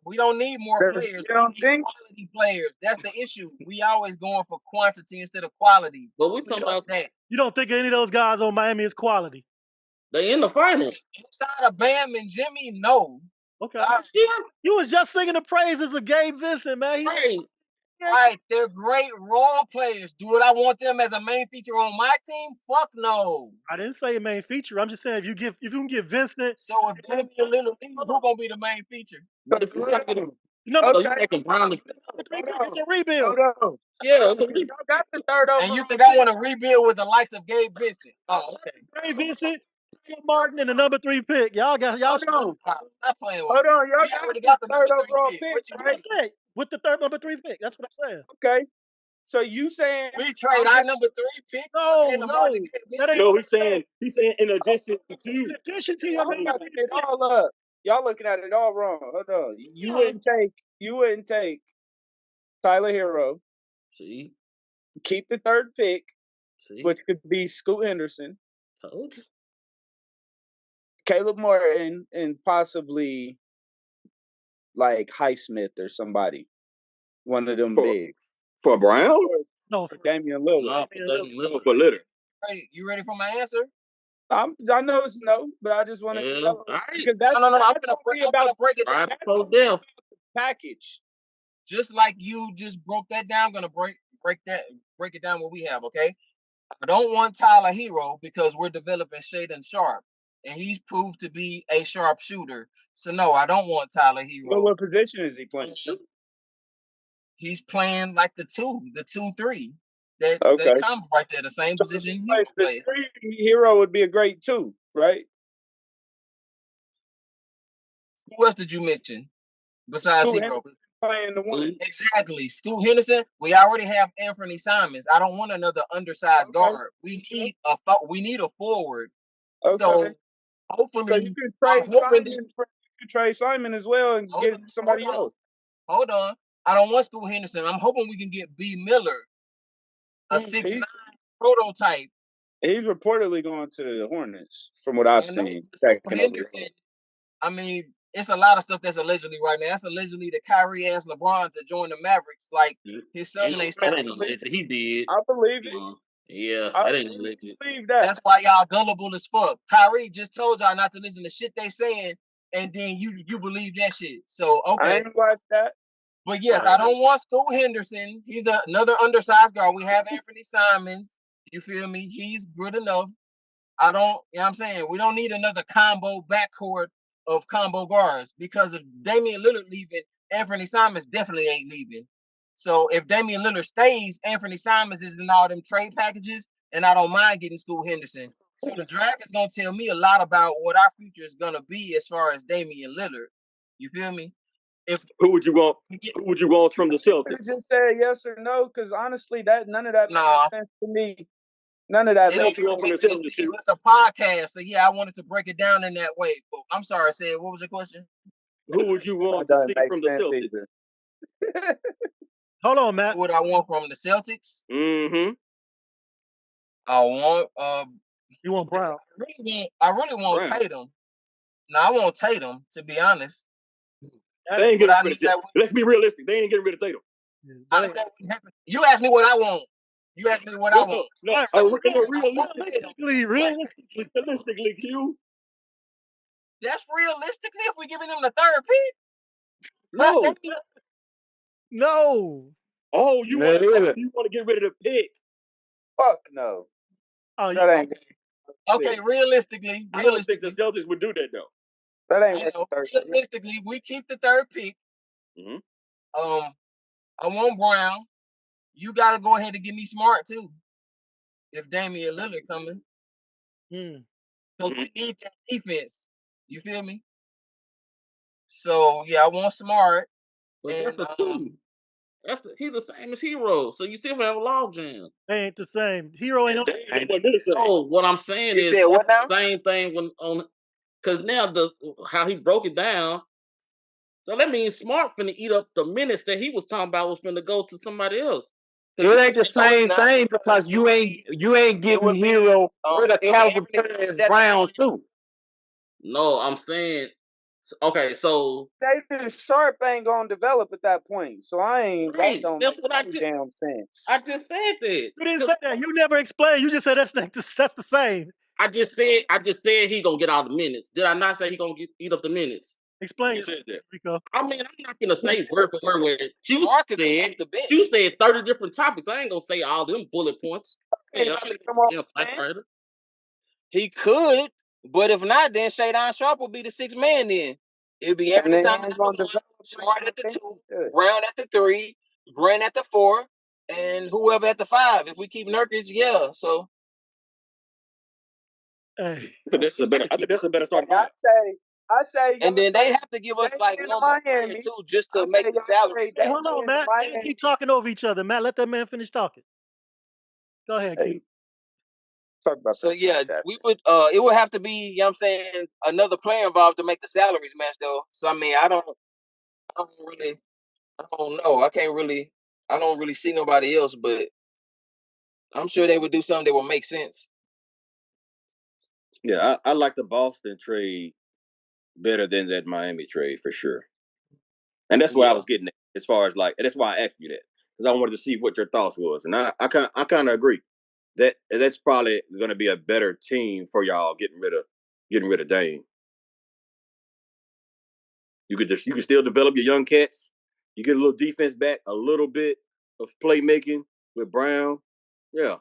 We don't need more players. You don't think? Quality players. That's the issue. We always going for quantity instead of quality. But we talking about that. You don't think any of those guys on Miami is quality? They in the finals. Inside of Bam and Jimmy, no. Okay. You was just singing the praises of Gabe Vincent, man. Right, they're great role players. Do I want them as a main feature on my team? Fuck no. I didn't say a main feature. I'm just saying if you can get Vincent. So if Damian Lillard leaves, who's gonna be the main feature? But if you got to get him, number you making Brown it's a rebuild. Yeah, got the third over. And you think I want to rebuild with the likes of Gabe Vincent? Oh, okay. Gabe Vincent, Martin, and the number 3 pick. Y'all stop playing with. Hold on, y'all already got the third number 3 overall pick. pick. What you What I said with the number 3 pick. That's what I'm saying. Okay. So you saying we trade our number 3 pick? No. He's saying in addition to two. In addition to your looking it all up. Y'all looking at it all wrong. Hold on. You wouldn't take Tyler Hero. See. Keep the third pick, which could be Scoot Henderson. Told you. Caleb Martin, and possibly like Highsmith or somebody. One of them big. For Brown? No, for Damian Lillard. For Lillard. You ready for my answer? I know it's no, but I just wanted to know. Because no. I'm gonna break it down. The package. Just like you just broke that down, I'm gonna break it down what we have, okay? I don't want Tyler Hero because we're developing Shaden Sharp, and he's proved to be a sharp shooter. So no, I don't want Tyler Hero. But what position is he playing? He's playing like the 2-3. That comes right there, the same position he plays. Hero would be a great 2, right? Who else did you mention besides Hero? Playing the 1. Exactly. Scoot Henderson. We already have Anthony Simons. I don't want another undersized guard. We need a forward. Okay. So hopefully you can trade Simon as well and get somebody else. Hold on. I don't want Scoot Henderson. I'm hoping we can get B. Miller, a 6'9" prototype. He's reportedly going to the Hornets, from what I've seen. Henderson, I mean, it's a lot of stuff that's allegedly right now. That's allegedly that Kyrie asked LeBron to join the Mavericks. Like his son ain't he did. I believe it. Yeah, I didn't believe that. That's why y'all gullible as fuck. Kyrie just told y'all not to listen to shit they saying, and then you believe that shit. So okay. I ain't watched that. But yes, I don't want Scoot Henderson. He's another undersized guard. We have Anthony Simons. You feel me? He's good enough. You know what I'm saying? We don't need another combo backcourt of combo guards because if Damian Lillard leaving, Anthony Simons definitely ain't leaving. So if Damian Lillard stays, Anthony Simons is in all them trade packages, and I don't mind getting Scoot Henderson. So the draft is going to tell me a lot about what our future is going to be as far as Damian Lillard. You feel me? Who would you want? Who would you want from the Celtics? Just say yes or no, because honestly, none of that Nah. makes sense to me. None of that makes sense. It's a podcast, so yeah, I wanted to break it down in that way. But I'm sorry, Sid. What was your question? Who would you want That to doesn't see make from the sense Celtics? either. Hold on, Matt. Who would I want from the Celtics? Mm-hmm. I want You want Brown? I really want Brown. Tatum. No, I want Tatum, to be honest. They ain't getting rid of Tatum. Let's be realistic. They ain't getting rid of Tatum. You asked me what I want. You asked me what I want. Realistically, Q. That's realistically if we're giving them the third pick. No. No. Oh, you want to get rid of the pick? Fuck no. Oh, that ain't. Okay, realistically, I don't think the Celtics would do that though. That ain't realistically. We keep the third pick. Mm-hmm. I want Brown. You got to go ahead and give me Smart too. If Damian Lillard coming, because we need that defense. You feel me? So yeah, I want Smart. But that's a two. He's the same as Hero, so you still have a log jam. They ain't the same. Hero ain't. Oh, what I'm saying is the same thing when on, because now how he broke it down. So that means Smart finna eat up the minutes that he was talking about was finna go to somebody else. It ain't the same thing because you ain't giving Hero with a caliber player as Brown too. No, I'm saying okay, so David Sharp ain't gonna develop at that point. So I ain't that's what I damn sense. I just said that. You didn't say that. You never explained. You just said that's the same. I just said he gonna get all the minutes. Did I not say he gonna eat up the minutes? Explain yourself, Rico. I mean, I'm not gonna say word for word what you said 30 different topics. I ain't gonna say all them bullet points. Typewriter. He could, but if not, then Shadon Sharp will be the sixth man then. It'll be every time Smart at the 2, Brown at the 3, Grant at the 4, and whoever at the 5. If we keep Nurkic, yeah. So hey. I think that's a better starting point. I say, and then they have to give us like one more player too, just to make the salary. Hey, hold on, Matt. Keep talking over each other, Matt. Let that man finish talking. Go ahead, Q. Talk about so yeah, we would it would have to be, you know what I'm saying, another player involved to make the salaries match though. So I mean, I don't know. I don't really see nobody else, but I'm sure they would do something that would make sense. Yeah, I like the Boston trade better than that Miami trade for sure. And that's what I was getting at, as far as like, and that's why I asked you that, because I wanted to see what your thoughts was, and I kind of agree that that's probably going to be a better team for y'all getting rid of Dame. You could still develop your young cats. You get a little defense back, a little bit of playmaking with Brown. Yeah.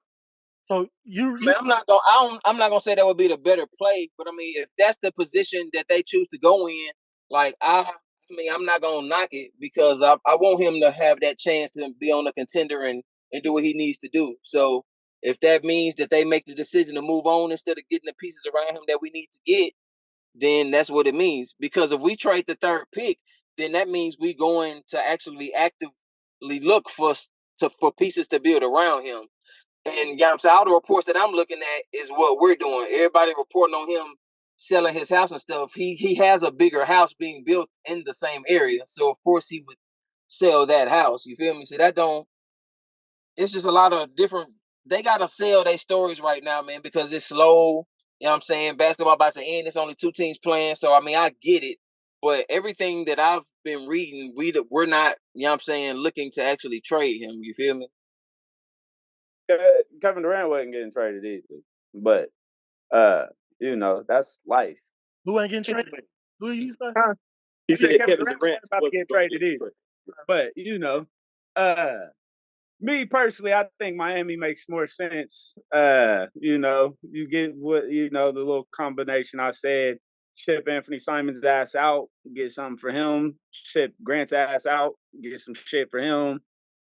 So I'm not gonna say that would be the better play, but I mean, if that's the position that they choose to go in, like I'm not gonna knock it because I want him to have that chance to be on a contender and do what he needs to do. So if that means that they make the decision to move on instead of getting the pieces around him that we need to get, then that's what it means. Because if we trade the third pick, then that means we going to actually actively look for pieces to build around him. And all the reports that I'm looking at is what we're doing. Everybody reporting on him selling his house and stuff. He has a bigger house being built in the same area. So of course he would sell that house. You feel me? So it's just a lot of different, they gotta sell their stories right now, man, because it's slow. You know what I'm saying? Basketball about to end. It's only 2 teams playing. So I mean, I get it. But everything that I've been reading, we're not, you know what I'm saying, looking to actually trade him. You feel me? Kevin Durant wasn't getting traded either, but that's life. Who ain't getting traded? Who you say? He said Kevin Durant about to get traded either. But me personally, I think Miami makes more sense. You get what the little combination I said. Ship Anthony Simon's ass out, get something for him. Ship Grant's ass out, get some shit for him.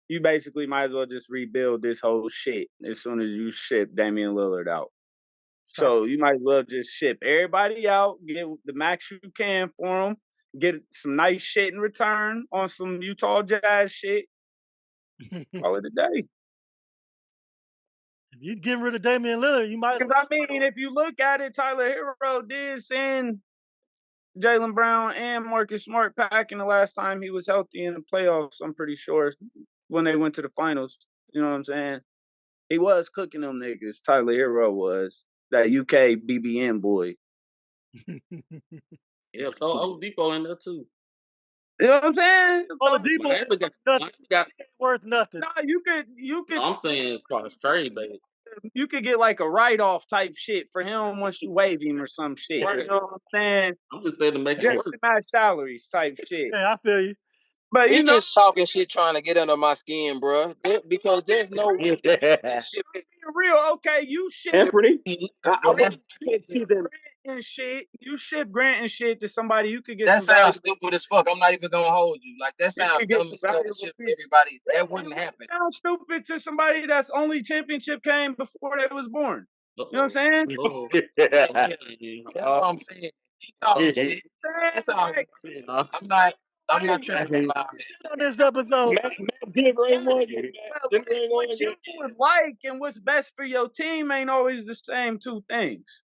You basically might as well just rebuild this whole shit as soon as you ship Damian Lillard out. So you might as well just ship everybody out, get the max you can for them, get some nice shit in return on some Utah Jazz shit. Call it a day. If you get rid of Damian Lillard, you might as Because well. I mean, if you look at it, Tyler Hero did send Jaylen Brown and Marcus Smart packing the last time he was healthy in the playoffs. I'm pretty sure when they went to the finals. You know what I'm saying? He was cooking them niggas. Tyler Hero was that UK BBN boy. Yeah, throw Oladipo in there too. You know what I'm saying? Oladipo Miami got, nothing. Miami got, Worth nothing. Nah, you could. no, I'm saying cross trade, baby. You could get like a write-off type shit for him once you waive him or some shit. Right. You know what I'm saying? I'm just saying to make it Just work. to match salaries type shit. Hey, I feel you. But He you know, just talking shit, trying to get under my skin, bro. Because there's no way this shit. being real, okay, you ship Anthony, I Grant can't see them. and shit. You ship Grant and shit to somebody, you could get That some sounds valuable. stupid as fuck. I'm not even gonna hold you. Like that You sounds could get dumb some as fuck to valuable ship people. everybody. That wouldn't happen. Sounds stupid to somebody that's only championship came before they was born. You know what I'm saying? That's what I'm saying. He talking shit. That's all. I'm not tripping about it. On this episode, Denver ain't won yet. Denver ain't won What you yet. would like and what's best for your team ain't always the same two things.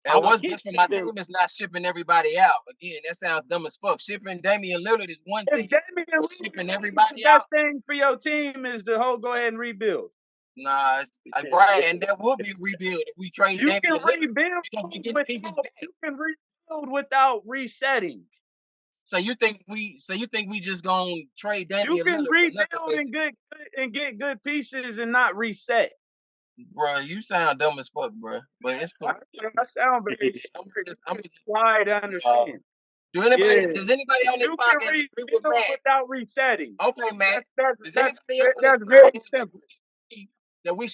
And what's best for my team is not shipping everybody out. Again, that sounds dumb as fuck. Shipping Damian Lillard is one thing. If Damian But shipping Lillard, everybody the out, best thing for your team is to go ahead and rebuild. nah, it's right. And that will be a rebuild if we trade You Damian can Lillard. rebuild Because we get pieces without, back. you can rebuild without resetting. So you think we just gonna trade You Damian can Lillard for nothing, rebuild and get good pieces and not reset. bro? You sound dumb as fuck, bro. But it's cool. I sound very I'm wide to understand. Does anybody on this You can podcast agree with rebuild Matt? without resetting. Okay, Matt. That's anybody else on that's this very podcast simple. that we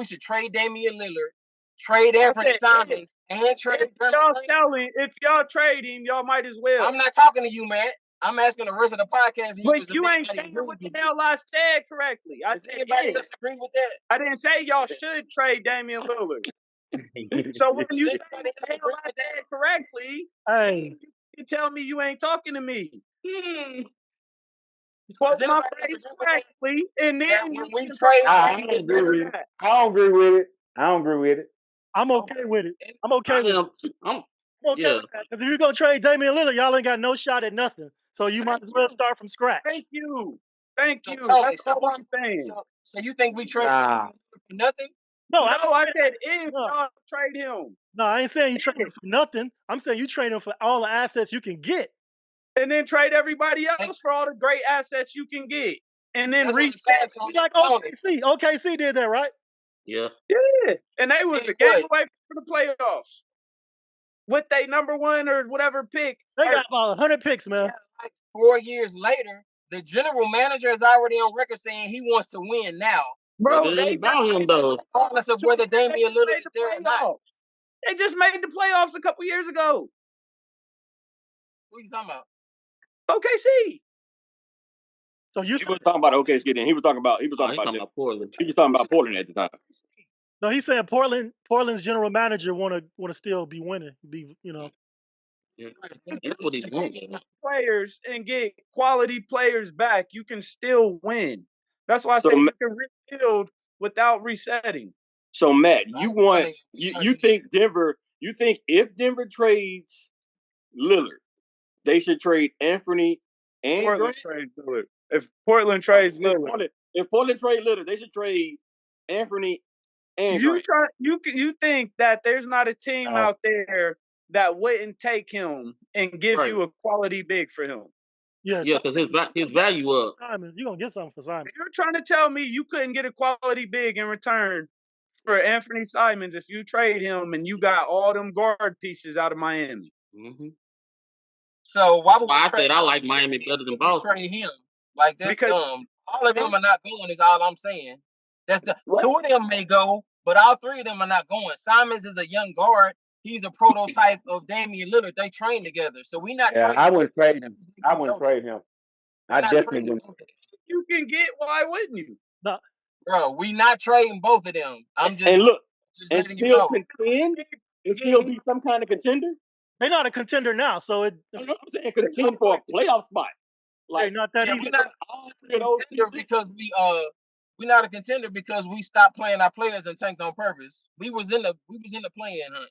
should trade Damian Lillard, trade I Anthony said, Simons, and trade if y'all trade him, y'all might as well. I'm not talking to you, Matt. I'm asking the rest of the podcast members. But you ain't saying what the hell I said correctly. I said anybody else agree with that? I didn't say y'all should trade Damian Lillard. So when you say Anybody the else hell agree I with that? said correctly, hey, you tell me you ain't talking to me. Does Quote my anybody else phrase agree with that? correctly, and That then when you we can trade I don't agree with it. I don't agree with it. I don't agree with it. I'm okay with it. I'm okay I with it. am. I'm okay Yeah. with that. Because if you're gonna trade Damian Lillard, y'all ain't got no shot at nothing. So you might as well start from scratch. Thank you. So Tony, Tony, that's all I'm saying. so you think we trade Nah. for nothing? No, I said if no. y'all trade him. No, I ain't saying you trade him for nothing. I'm saying you trade him for all the assets you can get. And then trade everybody else for all the great assets you can get. And then reset. Like OKC. OKC did that, right? Yeah. Yeah. And they was the game away from the playoffs. With their number one or whatever pick. They got about 100 picks, man. Like 4 years later, the general manager is already on record saying he wants to win now. Bro, they about him though. Regardless of whether Damian Lillard is there or not. They just made the playoffs a couple years ago. What are you talking about? OKC. So you He was talking about OKC then. He was talking about Portland. He was talking about Portland at the time. No, he's saying Portland's general manager wanna still be winning. Yeah. That's what he wants. Players and get quality players back, you can still win. That's why I say you can rebuild without resetting. So Matt, you think if Denver trades Lillard, they should trade Anthony and Portland Grant? trades Lillard. If Portland trades Lillard. If Portland trade Lillard, they should trade Anthony and Grant. You think that there's not a team out there that wouldn't take him and give you a quality big for him? Yeah, because his value up. Simons, you're gonna get something for Simons. You're trying to tell me you couldn't get a quality big in return for Anthony Simons if you trade him and you got all them guard pieces out of Miami. Mm-hmm. So why would I said I like Miami better than Boston? Trade him? Like that's dumb. All of them are not going. Is all I'm saying. Two of them may go, but all three of them are not going. Simons is a young guard. He's a prototype of Damian Lillard. They train together, so we not. Yeah, I wouldn't trade him. I definitely wouldn't. You can get. Why wouldn't you? No, bro, we not trading both of them. I'm just and look just and letting still you know. contend and still be some kind of contender. They're not a contender now, so it. I'm saying contend for a playoff spot. Like not that easy. We're not a contender because we're not a contender because we stopped playing our players and tanked on purpose. We was in the play-in hunt,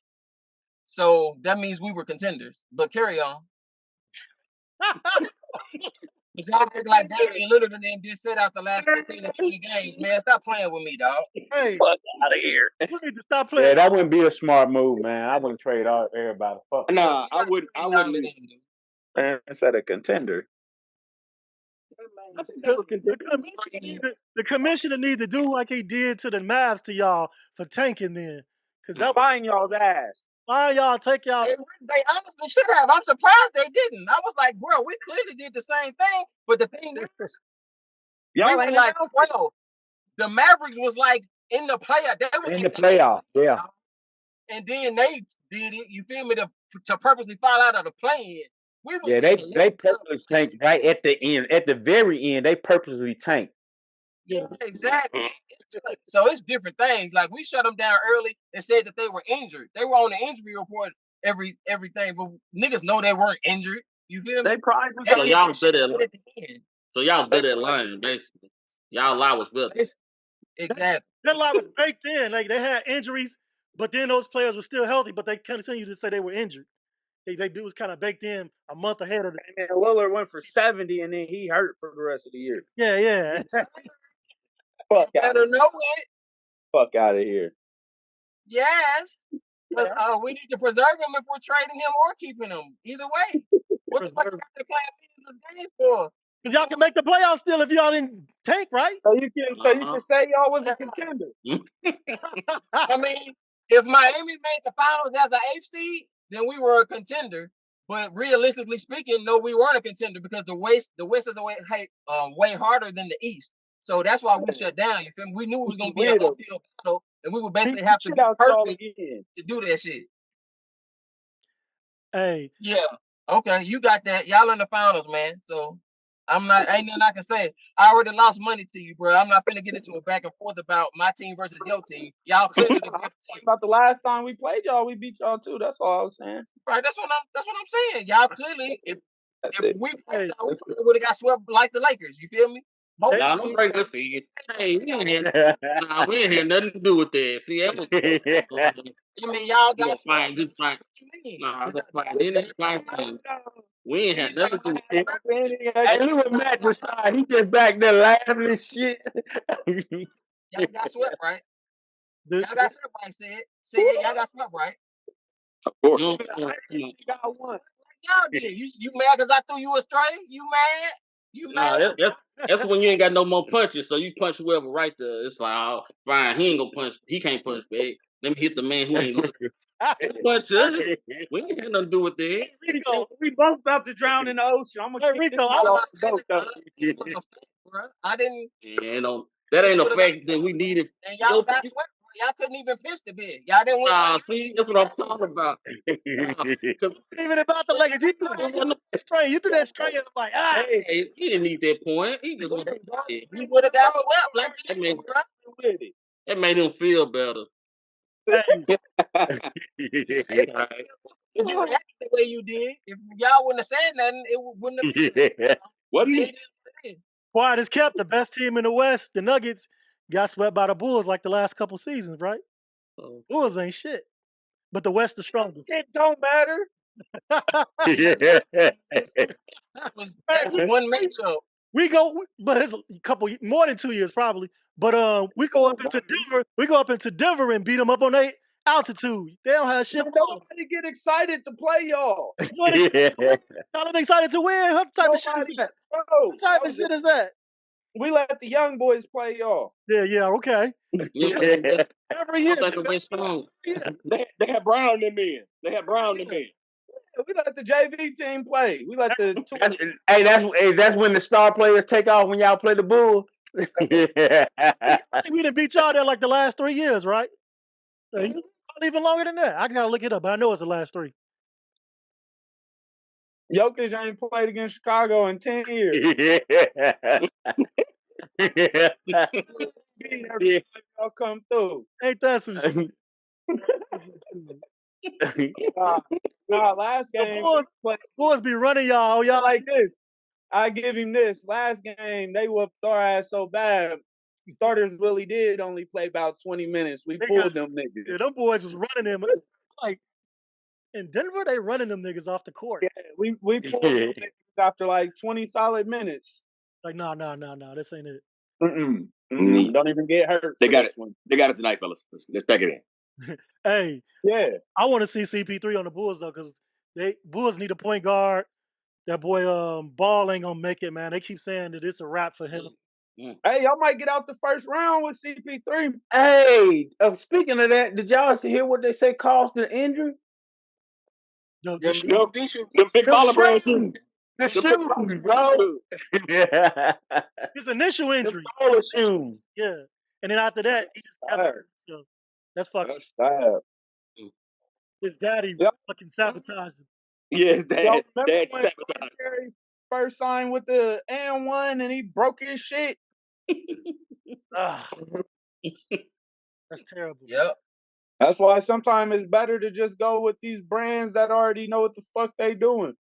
so that means we were contenders. But carry on. Y'all act like Damian Lillard and them just set out the last 15 to 20 games, man. Stop playing with me, dog. Hey, fuck out of here. You need to stop playing. Yeah, that wouldn't be a smart move, man. I wouldn't trade all everybody. Fuck. Nah, I wouldn't. Man, instead of contender. The commissioner needs to do like he did to the Mavs to y'all for tanking then. Because that Buying y'all's ass. Fine, y'all take y'all. They honestly should have. I'm surprised they didn't. I was like, bro, we clearly did the same thing. But the thing is, y'all we ain't were like 12. The Mavericks was like in the playoff. They were in the playoff, yeah. And then they did it. You feel me? To purposely fall out of the play-in. Yeah, they purposely tanked right at the end. At the very end, they purposely tanked. Yeah, exactly. So it's different things. Like we shut them down early and said that they were injured. They were on the injury report, everything, but niggas know they weren't injured. You feel me? They probably was so y'all was better at So y'all was better at lying, basically. Y'all lie was better. Exactly. That lie was baked in. Like they had injuries, but then those players were still healthy, but they continued to say they were injured. It was kind of baked in a month ahead of the. And Lillard went for 70, and then he hurt for the rest of the year. Yeah. Fuck out of nowhere. Fuck out of here. Yes. Because we need to preserve him if we're trading him or keeping him. Either way. What the fuck are they playing this game for? Because y'all can make the playoffs still if y'all didn't tank, right? So you can say y'all was a contender. I mean, if Miami made the finals as an 8th seed, then we were a contender. But realistically speaking, no, we weren't a contender because the West is way harder than the East. So that's why we shut down. You feel me? We knew it was going to be an uphill battle, and we would basically have to be perfect to do that shit. Hey. Yeah. Okay, you got that. Y'all in the finals, man. So ain't nothing I can say. I already lost money to you, bro. I'm not finna get into a back and forth about my team versus your team. Y'all clearly the better team. About the last time we played y'all, we beat y'all too. That's all I was saying. Right, that's what I'm saying. Y'all clearly, if we played y'all, we would have got swept like the Lakers. You feel me? Y'all don't break the seed. Hey, we ain't had nothing to do with that. See, that was, I mean, y'all got fine, just fine. Nah, that's fine. We ain't had nothing to do with it. Hey, look at Matt decide. He just back there laughing and shit. Y'all got swept, right? Y'all got swept, right? Say it. Y'all got swept, right? Of course. You got one. Y'all did. You mad because I threw you astray? You mad? You mad? That's when you ain't got no more punches, so you punch whoever right there. It's like, oh, fine, he ain't gonna punch. He can't punch back. Let me hit the man who ain't gonna punch us. We ain't had nothing to do with that. Rico, we both about to drown in the ocean. I'm gonna kick this I didn't. Yeah, that ain't a fact that we needed. And y'all got swept. Y'all couldn't even pitch the bid. Y'all didn't win. See, that's what I'm talking about. Even about the Lakers, you threw that straight. You threw that straight. I'm like, Hey, he didn't need that point. He just went. He would have got swept like that made him feel better. If you acted the way you did, if y'all wouldn't have said nothing, it wouldn't have been. What me? Quiet as kept, the best team in the West, the Nuggets, got swept by the Bulls like the last couple seasons, right? Bulls ain't shit. But the West is strongest. It don't matter. That's one matchup. We go, but it's a couple more than 2 years probably. But we go up into Denver. We go up into Denver and beat them up on their altitude. They don't have shit. Nobody get excited to play y'all. Y'all excited to win? What type of shit is that? What type of shit is that? We let the young boys play y'all. Yeah, okay. Every year. They had Brown in men. They had Brown in men. We let the JV team play. We let the that's when the star players take off when y'all play the Bulls. We didn't beat y'all there like the last 3 years, right? Even longer than that. I gotta look it up, but I know it's the last 3. Jokic ain't played against Chicago in 10 years. Y'all come through. Ain't that some shit? Last game Bulls be running y'all. Y'all like this. I give him this. Last game they whooped our ass so bad. Starters really did only play about 20 minutes. We pulled them niggas. Yeah, them boys was running them. Like in Denver, they running them niggas off the court. Yeah, we pulled them niggas after like 20 solid minutes. Like no, this ain't it. Don't even get hurt. They got it. They got it tonight, fellas. Let's back it in. Hey, yeah, I want to see CP3 on the Bulls though, because Bulls need a point guard. That boy Ball ain't gonna make it, man. They keep saying that it's a wrap for him. Hey, y'all might get out the first round with CP3. Hey, speaking of that, did y'all hear what they say caused the injury? Them big collar brand shoes. The shoes, bro. His initial injury. The shoes. Yeah. And then after that, he just got hurt. So that's fucking. That's sad. His daddy fucking sabotaged him. Yeah, his dad sabotaged. sabotaged. First sign with the N1 and he broke his shit. That's terrible. Yep. That's why sometimes it's better to just go with these brands that already know what the fuck they doing.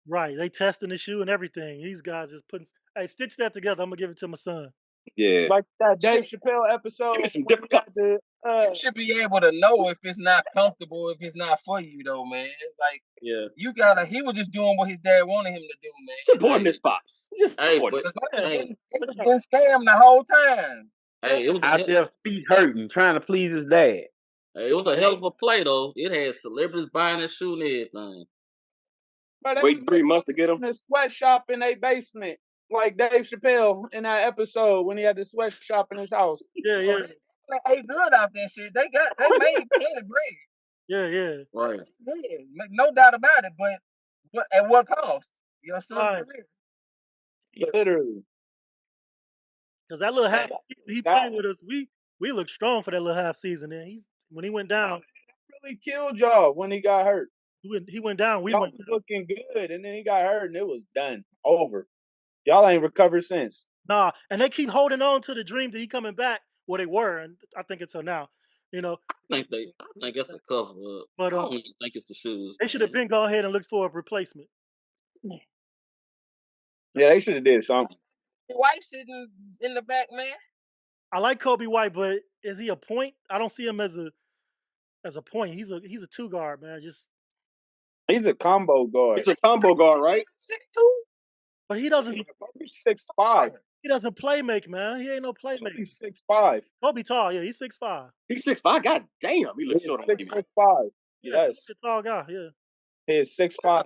Right. They testing the shoe and everything. These guys just putting, hey, stitch that together. I'm going to give it to my son. Yeah. Like that Dave Chappelle episode. Give me some different colors. You should be able to know if it's not comfortable, if it's not for you, though, man. Like, you gotta. He was just doing what his dad wanted him to do, man. Supporting his pops. Just supporting his pops. Been scammed the whole time. Hey, it was out there feet hurting, trying to please his dad. Hey, it was a hell of a play, though. It had celebrities buying his shoe and everything. Wait 3 months to get him. In a sweatshop in a basement, like Dave Chappelle in that episode when he had the sweatshop in his house. Yeah. They good out there, shit. They made plenty of bread. Yeah. Right. Yeah, no doubt about it. But at what cost? Your son's career. Literally. Because that little half season he played with us, we looked strong for that little half season. Then when he went down, really killed y'all when he got hurt. He went down. We went looking good, and then he got hurt, and it was done. Over. Y'all ain't recovered since. Nah, and they keep holding on to the dream that he coming back. Well, they were, and I think until now. You know, I think that's a cover up. But I don't even think it's the shoes. They should have been go ahead and looked for a replacement. Yeah, they should have did something. White sitting in the back, man. I like Kobe White, but is he a point? I don't see him as a point. He's a two guard, man. He's a combo guard. He's a combo guard, right? 6'2". But he doesn't. He's 6'5". He doesn't play make, man. He ain't no playmaker. He's 6'5". Kobe tall, yeah. He's 6'5". He's 6'5". God damn, he looks short. 6'5". Yeah, Yes. he's a tall guy. Yeah. He's 6'5".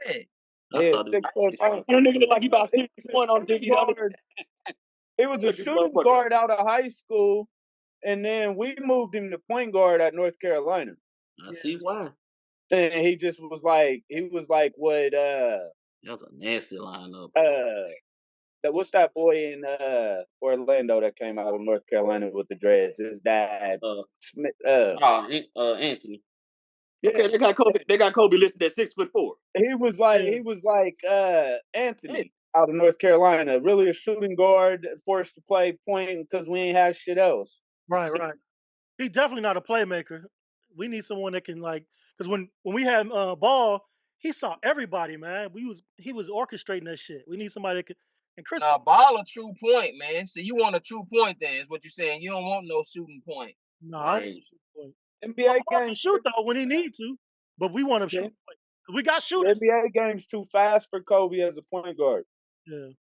Yeah. Yeah, 6'5". That nigga look like he about 6'1" on TV. He was a shooting guard out of high school, and then we moved him to point guard at North Carolina. I see why. And he just was like, what? That was a nasty lineup. What's that boy in Orlando that came out of North Carolina with the dreads? His dad, Smith. Anthony. Yeah, okay, they got Kobe listed at 6'4". He was like Anthony out of North Carolina, really a shooting guard, forced to play point because we ain't have shit else. Right. He's definitely not a playmaker. We need someone that can because when we had Ball, he saw everybody, man. He was orchestrating that shit. We need somebody that could. And Chris, Ball a true point, man. So you want a true point, then is what you're saying. You don't want no shooting point. No, I don't want a shooting point. NBA games shoot though when he need to, but we want to shoot. We got shooters. NBA game's too fast for Kobe as a point guard. Yeah,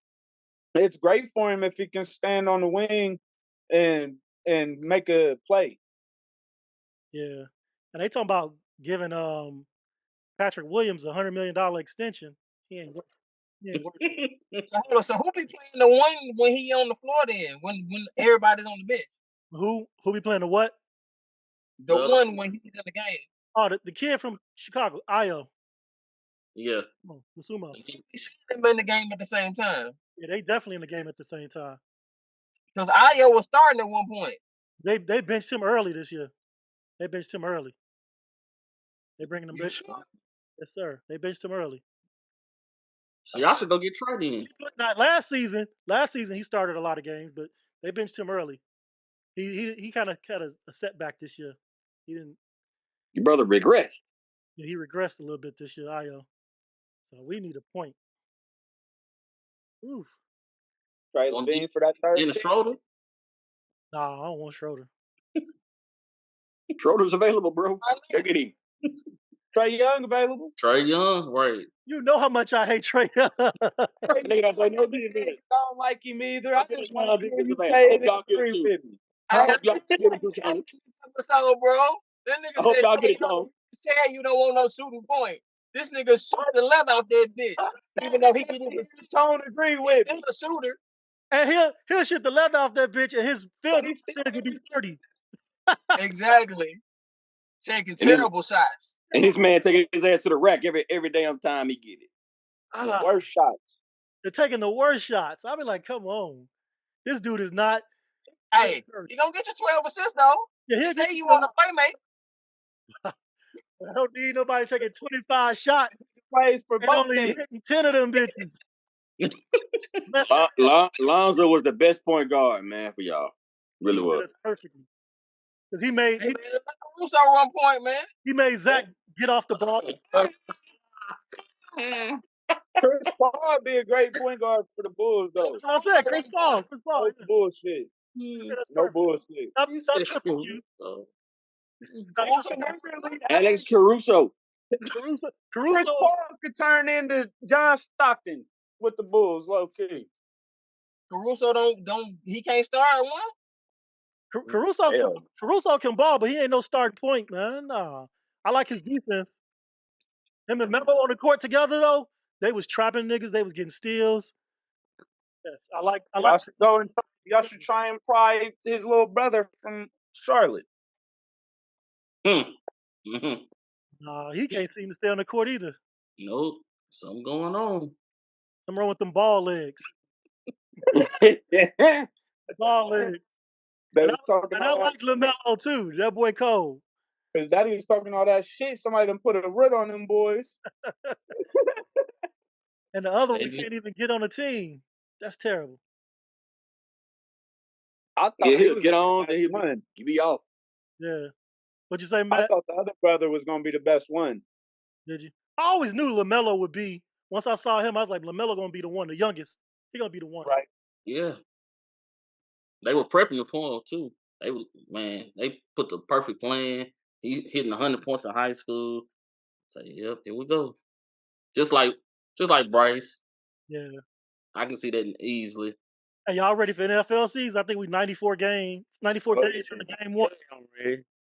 it's great for him if he can stand on the wing and make a play. Yeah, and they talking about giving Patrick Williams $100 million extension. He ain't working. So who be playing the one when he on the floor then? When everybody's on the bench? Who be playing the what? The one when he's in the game. Oh, the kid from Chicago, Io. Yeah. The sumo. You see them in the game at the same time. Yeah, they definitely in the game at the same time. Because Io was starting at one point. They benched him early this year. They benched him early. They bringing him back. Sure? Yes, sir. They benched him early. So y'all should go get Trey in. Not last season. Last season he started a lot of games, but they benched him early. He kind of had a setback this year. He didn't. Your brother regressed. Yeah, he regressed a little bit this year, Io. So we need a point. Oof. Trey Levine for that third In the pick. Schroeder? Nah, I don't want Schroeder. Schroeder's available, bro. Go get him. Trey Young available. Trey Young, right. You know how much I hate Trey Young. Nigga don't play no defense. Don't like him either. I just want to hear you I say hope it y'all in get free two. with me. I hope y'all get it to something. So, bro, that I nigga hope said, y'all get Trey it to him. said you don't want no shooting point. This nigga shoot the leather out that bitch. Even though he get his assist, Don't agree with still me. a shooter. And he'll shoot the leather off that bitch, and his field But he's still percentage will be 30. Exactly. Taking And this terrible shots. and this man taking his ass to the rack every damn time he get it. the worst shots. They're taking the worst shots. I'll be like, come on. This dude is not. Hey, he gonna get you 12 assists though. Yeah, You he'll say get you you want to playmate. I don't need nobody taking 25 shots Plays for and both only teams. hitting 10 of them bitches. Lonzo was the best point guard, man, for y'all. Really He did was. us perfectly. Because he made Hey, man, let Russo run point, man. he made Zach get off the ball. Chris Paul would be a great point guard for the Bulls, though. That's what I said. Chris Paul. No Yeah. bullshit. Yeah, that's No perfect. bullshit. Stop tripping, you. Alex Caruso. Caruso. Chris Paul could turn into John Stockton with the Bulls, low key. Caruso don't he can't start one. Caruso can ball, but he ain't no starting point, man. Nah. I like his defense. Him and Melo on the court together though, they was trapping niggas. They was getting steals. Yes, I like. Y'all should try and pry his little brother from Charlotte. Mm-hmm. Nah, he can't seem to stay on the court either. Nope. Something going on. Something wrong with them ball legs. Ball legs. They And was talking I all like LaMelo too. That boy cold. His daddy was talking all that shit. Somebody done put a root on them boys. And the other one can't even get on the team. That's terrible. I thought he'll get on, then he'll be off. Yeah. What'd you say, Matt? I thought the other brother was gonna be the best one. Did you? I always knew LaMelo would be. Once I saw him, I was like, LaMelo gonna be the one, the youngest. He gonna be the one. Right. Yeah. They were prepping for him too. They put the perfect plan. He hitting 100 points in high school. So yep, here we go. Just like Bryce. Yeah. I can see that easily. Hey, y'all ready for NFL season? I think we 94 days from the game one.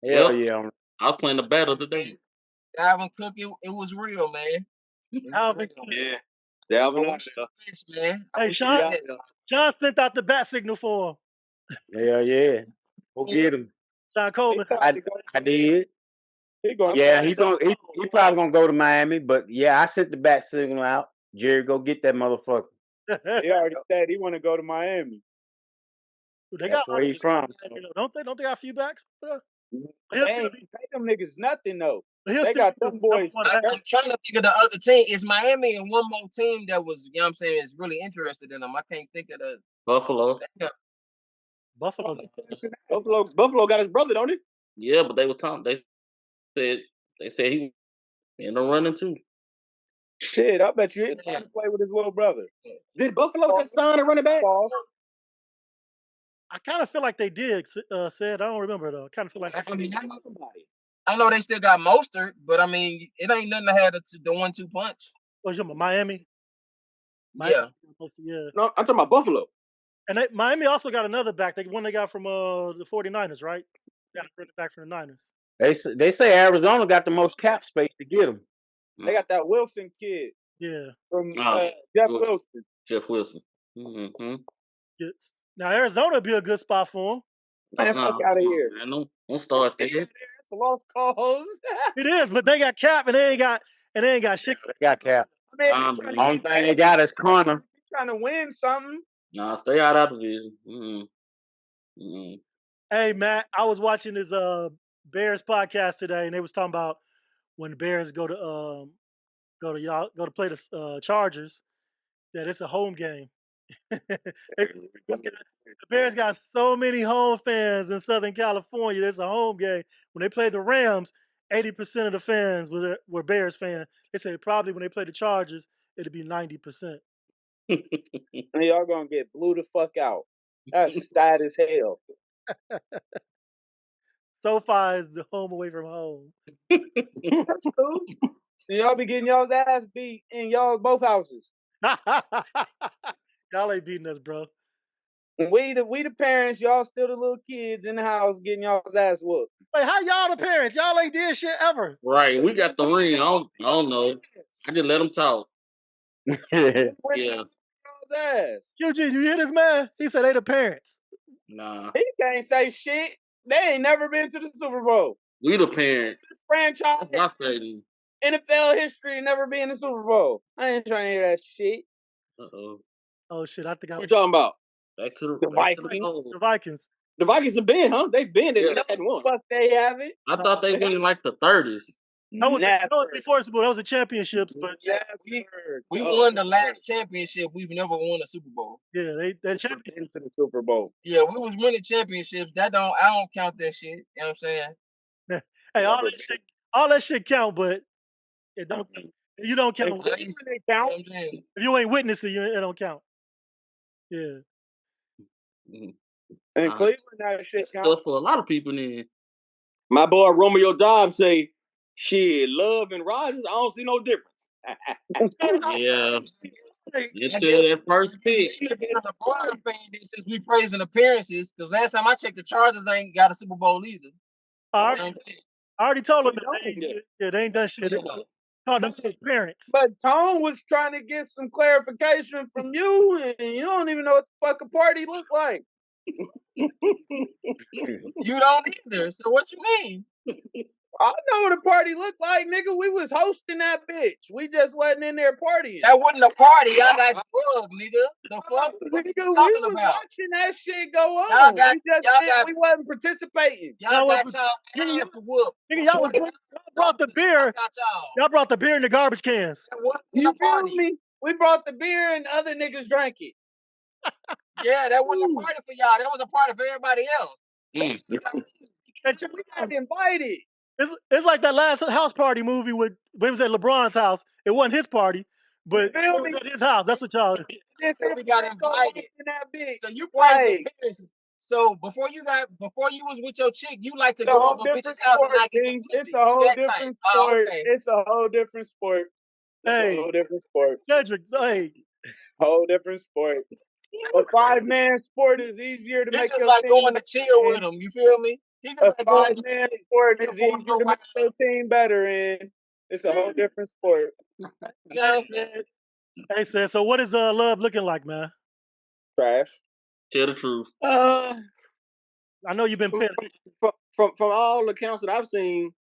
Hell yeah. I was playing the battle today. Dalvin Cook, it was real, man. Dalvin Cook. Yeah. Dalvin, man. Hey, Sean sent out the bat signal for him. Hell yeah. Go get him. Sean Coleman. I did. He probably gonna go to Miami, but yeah, I sent the bat signal out. Jerry, go get that motherfucker. He already said he want to go to Miami. That's where he's from. Don't they got a few backs? They ain't pay them niggas nothing though. They got them boys. I'm trying to think of the other team. It's Miami and one more team that was, you know what I'm saying, is really interested in them. I can't think of the Buffalo. Buffalo got his brother, don't he? Yeah, but they was talking. They said he in the running too. Shit, I bet you he can play with his little brother. Did Buffalo just sign a running back? I kind of feel like they did. Said I don't remember though. I kind of feel like I know they still got Mostert, but I mean, it ain't nothing to have the 1-2 punch. What's your Miami? Yeah. Yeah. No, I'm talking about Buffalo. And Miami also got another back. One they got from the 49ers, right? Got a back from the Niners. They say Arizona got the most cap space to get him. They got that Wilson kid. Yeah. From Jeff Wilson. Jeff Wilson. Mm-hmm. Yes. Now Arizona would be a good spot for him. Man, fuck out of here. Don't start there. It's a lost cause. It is, but they got cap and they ain't got shit. They got cap. The only thing they got is Connor. Trying to win something. Nah, stay out of that division. Mm-hmm. Hey Matt, I was watching this Bears podcast today, and they was talking about when the Bears go to play the Chargers, that it's a home game. The Bears got so many home fans in Southern California. It's a home game. When they play the Rams, 80% of the fans were Bears fans. They said probably when they play the Chargers, it'll be 90%. And y'all gonna get blew the fuck out. That's sad as hell. SoFi is the home away from home. That's cool. And y'all be getting y'all's ass beat in y'all both houses. Y'all ain't beating us, bro. And we the parents, y'all still the little kids in the house getting y'all's ass whooped. Wait, how y'all the parents? Y'all ain't did shit ever. Right. We got the ring. I don't know. I just let them talk. Yeah. Y'all's ass. Eugene, you hear this man? He said they the parents. Nah. He can't say shit. They ain't never been to the Super Bowl. We the parents. This franchise, That's my statement. NFL history, never been in the Super Bowl. I ain't trying to hear that shit. Uh-oh. Oh shit, I think I What you talking about? Back to The back to Vikings. the Vikings. The Vikings have been, huh? They've been. They Yeah. just hadn't won. Fuck, they have it. I thought they went in like the 30s. That was Never. before the Super Bowl. That was the championships, but Yeah, we won the last championship. We've never won a Super Bowl. yeah, that championship. Into the Super Bowl. Yeah, we was winning championships. I don't count that shit. You know what I'm saying? Hey, all that shit count, but it don't. You don't count. They You know count. what I'm saying? If you ain't witnessed it, it don't count. Yeah. And Cleveland, that shit count. Stuff for a lot of people then. My boy Romeo Dobbs say, shit, Love and Rodgers, I don't see no difference. Yeah. Until that first pick. As a Florida fan, since we praising appearances, because last time I checked, the Chargers ain't got a Super Bowl either. I already told them that they ain't done shit. They called themselves parents. But Tone was trying to get some clarification from you, and you don't even know what the fuck a party look like. You don't either. So what you mean? I know what a party looked like, nigga. We was hosting that bitch. We just wasn't in there partying. That wasn't a party. Y'all got drugged, nigga. The fuck? What you Nigga, talking we was about? watching that shit go on. Y'all got- We wasn't participating. Y'all got y'all ass whooped. Nigga, y'all brought the beer. Y'all brought the beer in the garbage cans. You feel me? We brought the beer and other niggas drank it. Yeah, that wasn't a party for y'all. That was a party for everybody else. We got invited. It's like that last house party movie when it was at LeBron's house. It wasn't his party, but it was at his house. That's what y'all. We got invited. So you Right. appearances. So before you was with your chick, you like to It's a go whole over a different bitch's house and sport, not get G. the pussy. It's a whole That different type. sport. Okay. It's a whole different sport. Hey, a whole different sport. Cedric, hey, Whole different sport. A 5-man sport is easier to He make just your like team going to chill with him. You feel me? He just A like going 5-man sport is easier to make your team better in. It's a whole different sport. You know what I'm saying? hey, said. So what is Love looking like, man? Trash. Tell the truth. I know you've been paying attention. From all accounts that I've seen,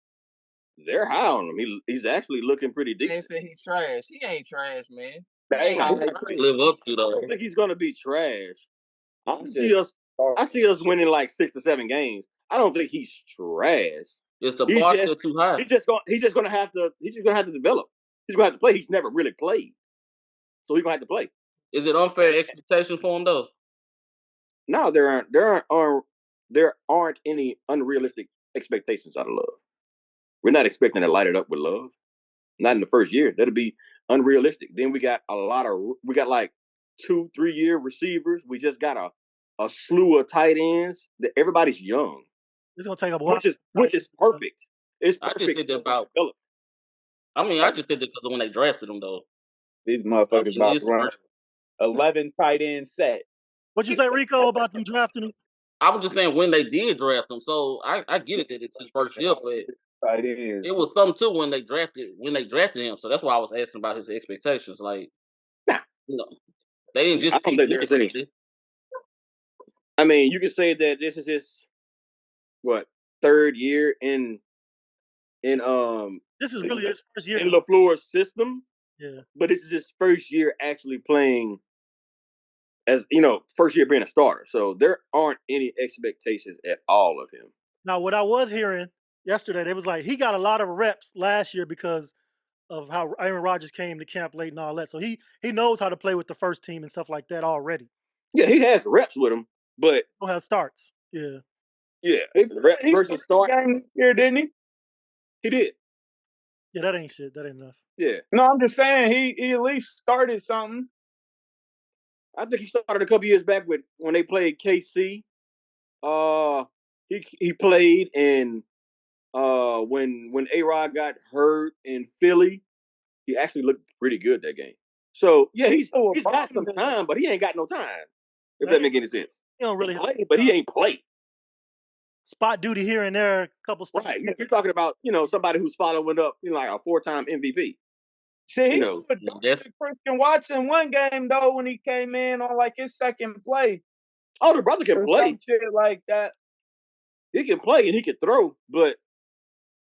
they're high on him. He's actually looking pretty They decent. say he trash. He ain't trash, man. They I live up to I though. don't think he's gonna be trash. I see us winning like 6 to 7 games. I don't think he's trash. Is the bar still too high? He's just gonna have to develop. He's gonna have to play. He's never really played, so he's gonna have to play. Is it unfair expectations for him though? No, there aren't any unrealistic expectations out of Love. We're not expecting to light it up with Love. Not in the first year. That'll be unrealistic. Then we got like 2-3 year receivers. We just got a slew of tight ends. Everybody's young. It's gonna take a while. Which is perfect. It's perfect. I just said that about. I just said that because when they drafted him though. These motherfuckers about to run 11 tight end set. What'd you say, Rico, about them drafting him? I was just saying when they did draft him. So I get it that it's his first year, but it was something too when they drafted him. So that's why I was asking about his expectations. Like, they didn't just. I don't think there's any. I mean, you could say that this is his third year in this is really his first year in LaFleur's system. Yeah, but this is his first year actually playing as first year being a starter. So there aren't any expectations at all of him. Now, what I was hearing yesterday, they was like he got a lot of reps last year because of how Aaron Rodgers came to camp late and all that. So he knows how to play with the first team and stuff like that already. Yeah, he has reps with him, but he'll have starts. Yeah. Yeah, reps versus starts. Game this year, didn't he? He did. Yeah, that ain't shit. That ain't enough. Yeah. No, I'm just saying he at least started something. I think he started a couple years back when they played KC. He played in when A-Rod got hurt in Philly, he actually looked pretty good that game. So yeah, he's got some time, but he ain't got no time. If that make any sense. He don't really play, but he ain't played. Spot duty here and there, a couple spots. Right. You're talking about, somebody who's following up, like a 4-time MVP. See, he was Christian Watson one game though when he came in on like his second play. Oh, the brother can play. Some shit like that. He can play and he can throw, but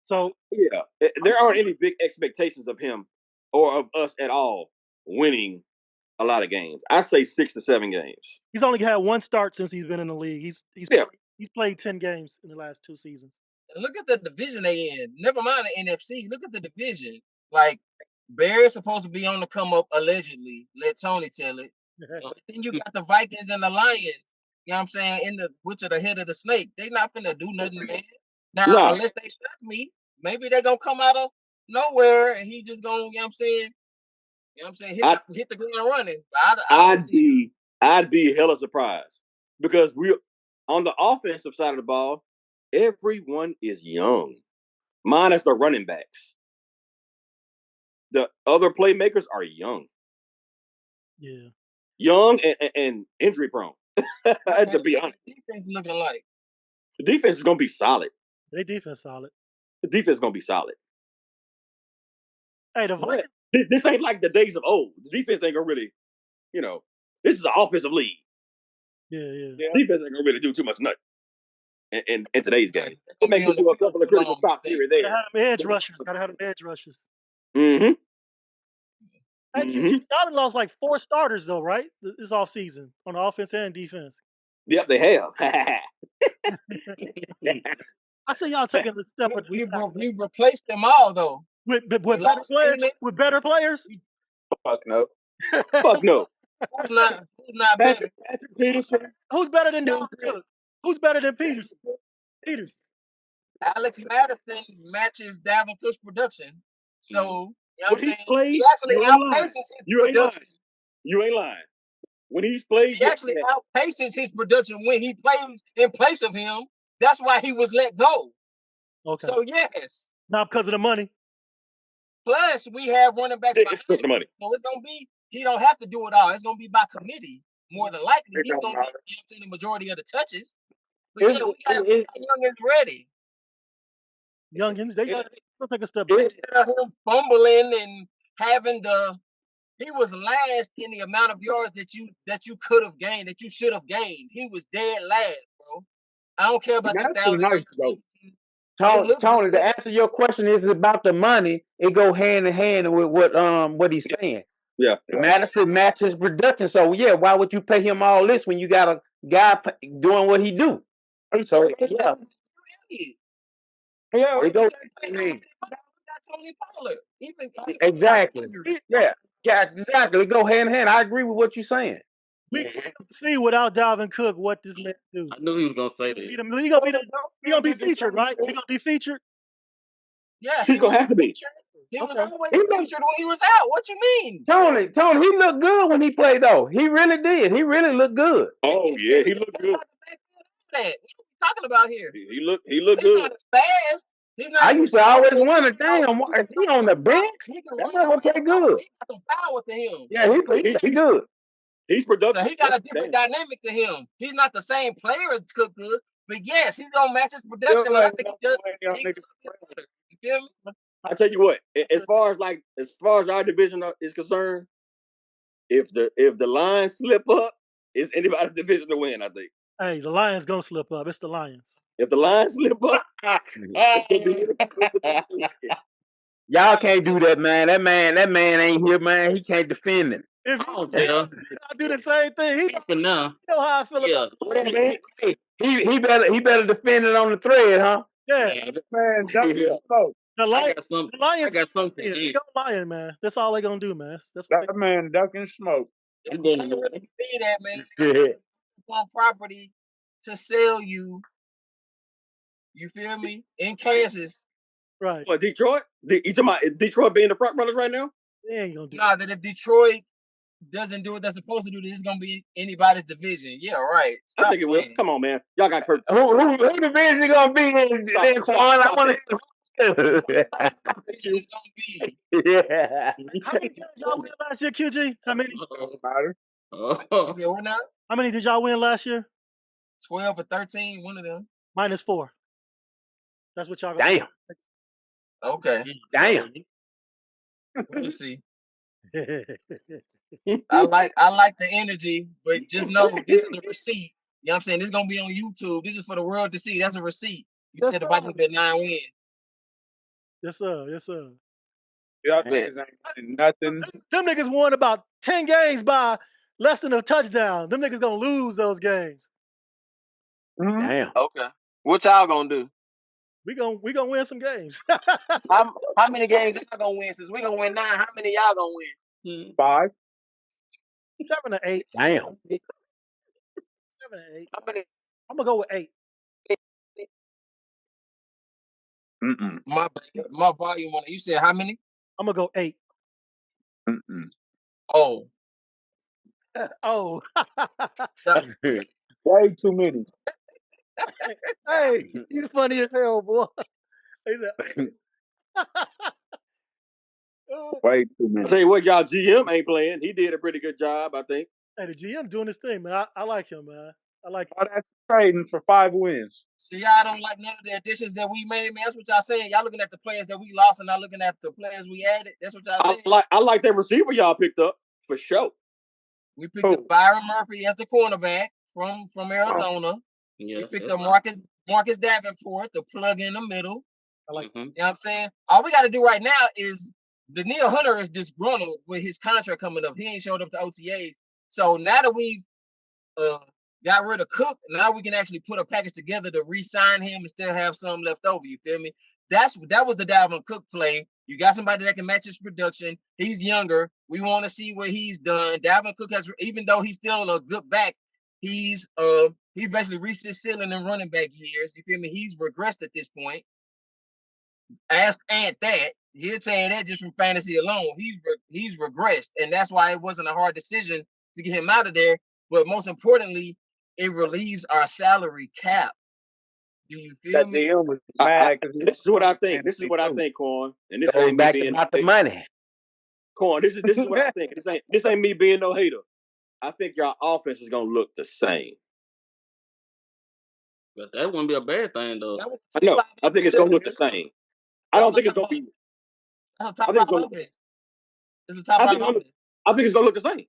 so yeah, there aren't any big expectations of him or of us at all winning a lot of games. I say 6 to 7 games. He's only had one start since he's been in the league. He's played 10 games in the last 2 seasons. Look at the division they in. Never mind the NFC. Look at the division. Like Bears supposed to be on the come up allegedly. Let Tony tell it. But then you got the Vikings and the Lions. You know what I'm saying? Which are the head of the snake. They not finna do nothing, man. Now, unless they stop me, maybe they're gonna come out of nowhere and he just gonna, hit the ground running. I'd be hella surprised because we on the offensive side of the ball, everyone is young, minus the running backs. The other playmakers are young. Yeah, young and injury prone. To be honest, defense looking like the defense is gonna be solid. Their defense solid. The defense is gonna be solid. Hey, this ain't like the days of old. The defense ain't gonna really, this is an offensive league. Yeah. Defense ain't gonna really do too much nothing in today's game. They may do a couple of critical stops here and there. Gotta have them edge rushers. Mm-hmm. Hey, y'all lost like 4 starters though, right? This offseason on offense and defense. Yep, they have. I see y'all taking the step. We replaced them all though. With better players? Fuck no. Fuck no. Who's not better? Patrick Peterson. Who's better than Dalvin Cook? Who's better than Peters? Alex Madison matches Dalvin Cook's production. So, you know what I'm saying? Played, he actually outpaces his production. You ain't lying. When he's played, he actually outpaces his production when he plays in place of him. That's why he was let go. Okay. So, yes. Not because of the money. Plus, we have running backs because of the money. So it's gonna be he don't have to do it all. It's gonna be by committee. More than likely, he's gonna be the majority of the touches. But we got youngins ready. Youngins, they got to take a step back. Instead of him fumbling and having he was last in the amount of yards that you could have gained, that you should have gained. He was dead last, bro. I don't care about the 1,000. Tony, to answer your question, is about the money. It go hand in hand with what he's saying. Yeah, Madison matches production. So yeah, why would you pay him all this when you got a guy doing what he do? So yeah, it goes. Exactly. Yeah, exactly. It go hand in hand. I agree with what you're saying. We can see without Dalvin Cook what this man do. I knew he was gonna say that. He gonna be featured, right? He gonna be featured. Yeah, he's gonna have to be. He was always featured when he was out. What you mean? Tony, he looked good when he played though. He really did. He really looked good. Oh yeah, he looked good. What are you talking about here? He looked good. Not as fast. I used to always wonder, damn, is he on the bench? That okay, good. He got some power to him. Yeah, he's good. He's productive. So he got a different dynamic to him. He's not the same player as Cook is, but yes, he's gonna match his production. I think he does. You feel me? I tell you what, as far as our division is concerned, if the Lions slip up, it's anybody's division to win. I think. Hey, the Lions gonna slip up. It's the Lions. If the Lions slip up, it's gonna be. Y'all can't do that, man. That man ain't here, man. He can't defend him. If I do the same thing, he know how I feel about it. He better defend it on the thread, huh? Yeah, man. The Lions got something. He gonna lion, man. That's all they gonna do, man. That's what that man ducking smoke. I'm gonna see that, man. On property to sell you. You feel me? In Kansas, Right. What, Detroit? You talking about Detroit being the front runners right now? They ain't gonna do Nah, that if Detroit doesn't do what they're supposed to do, then it's gonna be anybody's division. Yeah, right. I think it will. Come on, man. Y'all got Kirk. Who division gonna be in there, Quan? I want to. It's gonna be. Yeah. How many games y'all win last year, QG? How many? Matter. Okay, we're not How many did y'all win last year? 12 or 13, one of them. -4. That's what y'all. Damn. Okay, Damn. we'll see. I like the energy, but just know this is a receipt. You know what I'm saying? This is gonna be on YouTube. This is for the world to see. That's a receipt. You Yes, said the sir. Vikings get 9 wins. Yes, sir. Yes, sir. Y'all niggas ain't winning nothing. Them niggas won about 10 games by less than a touchdown. Them niggas gonna lose those games. Damn. Okay. What y'all gonna do? We gonna win some games. How many games y'all gonna win? Since we gonna win 9, how many y'all gonna win? 5. 7 or 8. Damn. 7 or 8. How many? I'm gonna go with 8. Mm-mm. My volume on it. You said how many? I'm gonna go 8. Mm-mm. Oh, Oh. so, Way too many. Hey, you funny as hell, boy. He said, oh. Way too I many. tell you what, y'all GM ain't playing. He did a pretty good job, I think. Hey, the GM doing his thing, man. I like him, man. I like him. All that's trading for 5 wins. see, y'all don't like none of the additions that we made, man. That's what y'all saying. Y'all looking at the players that we lost and not looking at the players we added. That's what y'all saying. I like that receiver y'all picked up for sure. We picked up Byron Murphy as the cornerback from Arizona. Yeah, We picked that's up Marcus Davenport, the plug in the middle. I like You know what I'm saying? All we got to do right now is Daniil Hunter is disgruntled with his contract coming up. He ain't showed up to OTAs. So now that we've got rid of Cook, now we can actually put a package together to re-sign him and still have some left over. You feel me? That was the Dalvin Cook play. You got somebody that can match his production. He's younger. We want to see what he's done. Dalvin Cook has, even though he's still a good back, he's basically reached his ceiling in running back years. You feel me? He's regressed at this point. Ask Ant that. He'll tell you that just from fantasy alone. He's regressed, and that's why it wasn't a hard decision to get him out of there. But most importantly, it relieves our salary cap. Do you feel That me? GM was mad because This is what I think. This is what I think, Corn. And this Goes ain't me back being about the money. Corn. This is what I think. This ain't me being no hater. I think y'all offense is gonna look the same. But that wouldn't be a bad thing though. I know. I think it's gonna look the same. I don't think it's gonna be. That's a top five offense. It's a top five offense. I think it's gonna look the same.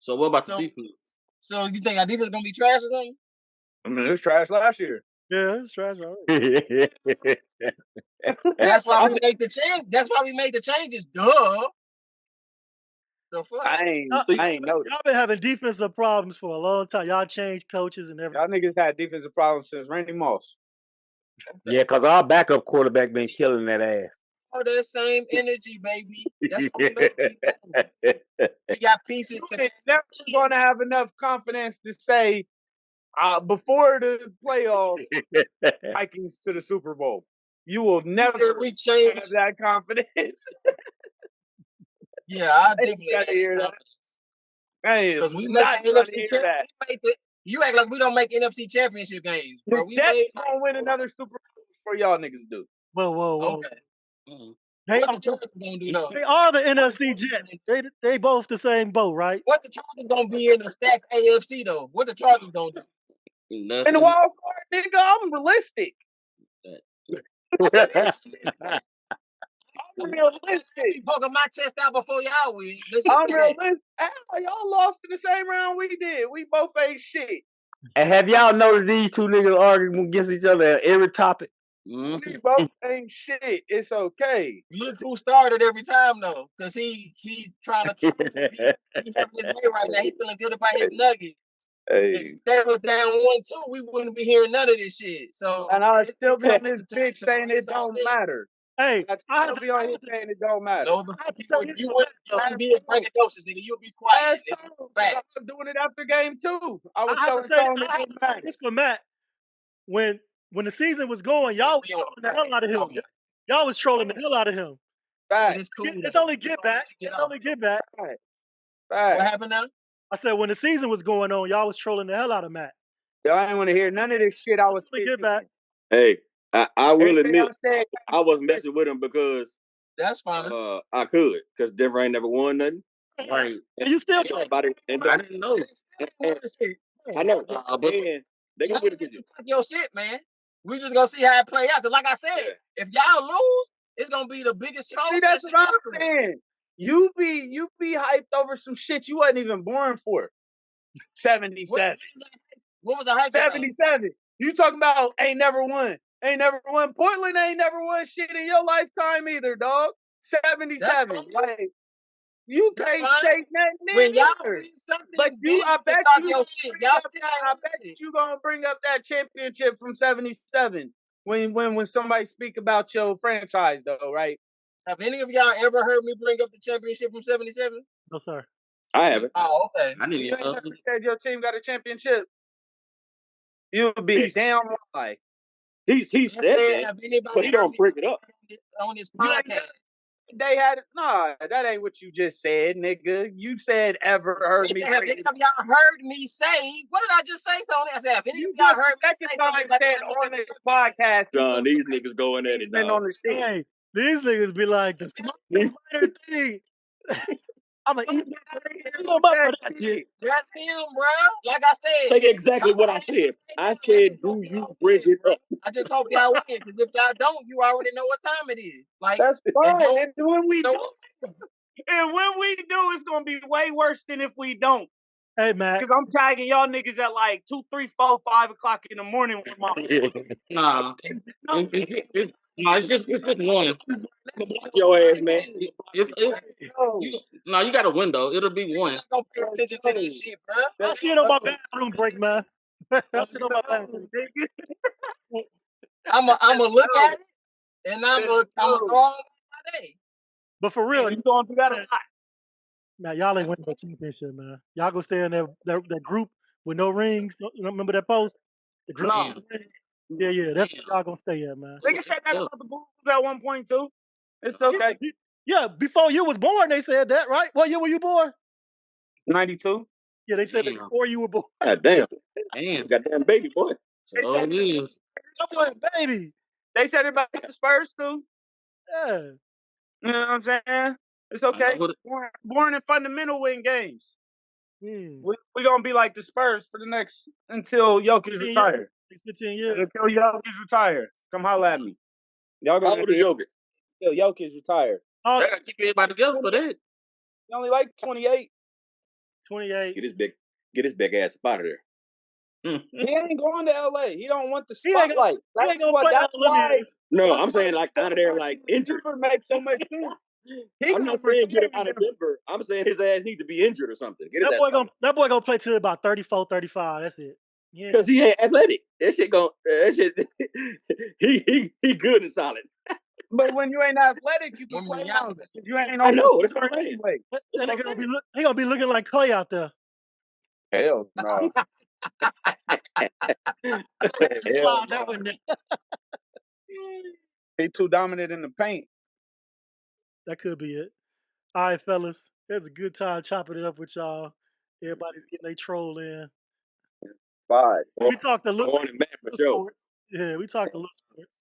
So what about the defense? So you think our defense is gonna be trash or something? I mean, it was trash last year. Yeah, it's trash already. That's why we make the change. That's why we made the changes. Duh. The fuck? I ain't noticed. Y'all been having defensive problems for a long time. Y'all changed coaches and everything. Y'all niggas had defensive problems since Randy Moss. Yeah, because our backup quarterback been killing that ass. Oh, that same energy, baby. That's what we make it do. We got pieces to You're never going to have enough confidence to say before the playoffs, Vikings to the Super Bowl. You will never have that confidence. Yeah, I definitely got to hear that. Because we make the NFC championship. You act like we don't make NFC championship games, bro. The Jets gonna win another Super Bowl before y'all niggas do. Whoa. Okay. Mm-hmm. They, what the Chargers gonna do though? They are the NFC Jets. They both the same boat, right? What the Chargers gonna be in the stacked AFC though? What the Chargers gonna do? In the wild card, nigga, I'm realistic. I'm realistic. Poking my chest out before y'all win. I'm realistic. Y'all lost in the same round we did. We both ain't shit. And have y'all noticed these two niggas arguing against each other at every topic? We both ain't shit. It's okay. Look who started every time though, because he trying to he having his way right now. He feeling good about his Nuggets. Hey, if that was down 1-2, we wouldn't be hearing none of this shit. So and I'll still be on this bitch saying it don't matter. Hey, I'll still be on here saying it don't matter. No, you wouldn't be as braggadocious, nigga. You'll be quiet. I was doing it after game 2. I was telling Tone it didn't matter. This for Matt. When the season was going, y'all was showing the hell out of him. Y'all was trolling the hell out of him. Facts. It's cool. It's only get back. It's only get back. Facts. What happened now? I said when the season was going on, y'all was trolling the hell out of Matt. Y'all ain't want to hear none of this shit I was Only get back. Hey, I will Everything admit I said, I was messing with him because That's fine. I could, because Denver ain't never won nothing. Right. And you still And nobody, and I didn't know. I know. But And they Y'all gonna get get it. to talk your shit, man. We just gonna see how it play out. Cause like I said, if y'all lose, it's gonna be the biggest troll see, that's session what I'm ever. saying. You be hyped over some shit you wasn't even born for. 77. What was the hype about? 77. You talking about ain't never won. Ain't never won. Portland ain't never won shit in your lifetime either, dog. 77. Like, you That's can't fine. say nothing When y'all either. win something, But you, I bet talk you, your shit. bring Y'all up still that, ain't I win bet shit. you gonna bring up that championship from 77 when somebody speak about your franchise, though, right? Have any of y'all ever heard me bring up the championship from 77? No, sir. I haven't. Oh, okay. I didn't You ain't know. never said your team got a championship. You would be a damn lie. He I said said, that, have anybody but he heard don't me bring it up. on this You ain't podcast? They had nah, that ain't what you just said, nigga. You said ever heard They me. said, have any of y'all heard me say? What did I just say, Tony? I said, have any of You y'all just heard the me second say time something about the said on 77 this podcast. John, these niggas going at it, Been dog. on the shit. Hey, these niggas be like the minor thing. I'm gonna eat him up for that shit. That's him, bro. Like I said, Take exactly what I said. I said, do you bring it up? I just hope y'all win, because if y'all don't, you already know what time it is. Like, That's and fine. don't- And when we don't- do, it's gonna be way worse than if we don't. Hey, Matt. Because I'm tagging y'all niggas at like 2, 3, 4, 5 o'clock in the morning with my Nah. It's just one. Your ass, man. You got a window. It'll be one. not gonna pay attention to this shit, bro. I see it on my bathroom break, man. I see it on my bathroom. I'm gonna look at it, and I'm gonna go on my day. But for real, You going through that a lot. man, y'all ain't winning the championship, man. Y'all gonna stay in that group with no rings. You remember that post? The group. No. Yeah. That's where y'all gonna stay at, man. Nigga said that about the Bulls at one point too. It's okay. Yeah, before you was born, they said that, right? What year were you born? 92. Yeah, they said that before you were born. God damn. Damn. Goddamn baby boy. So it is. That boy, baby. They said it about the Spurs too. Yeah. You know what I'm saying? It's okay. Born and fundamental win games. We gonna be like the Spurs for the next until Jokic retire. 15 years. Until Jokic retire. Come holla at me. Y'all How gonna old is Jokic? Until Jokic retire. Oh, They gotta keep everybody together for that. He only like 28. 28. Get his big ass out of there. He ain't going to LA. He don't want the He ain't spotlight. gonna play That's why. Olympians. No, I'm saying like out of there, like injured. Denver makes so much sense. I'm not saying get him out of Denver. I'm saying his ass need to be injured or something. Get his That ass boy out. that boy gonna play till about 34, 35. That's it. Yeah. Because he ain't athletic. That shit he good and solid. But when you ain't athletic, you can play longer. Because you ain't I on know, that's what I'm saying. anyway. That nigga gonna be looking like Clay out there. Hell no. Slide that one there. He too dominant in the paint. That could be it. All right, fellas. It was a good time chopping it up with y'all. Everybody's getting their troll in. Bye. We talked a little sports. Yeah, we talked a little sports.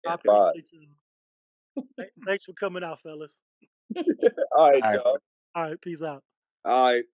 I appreciate you. Thanks for coming out, fellas. All right, y'all. All right, peace out. All right.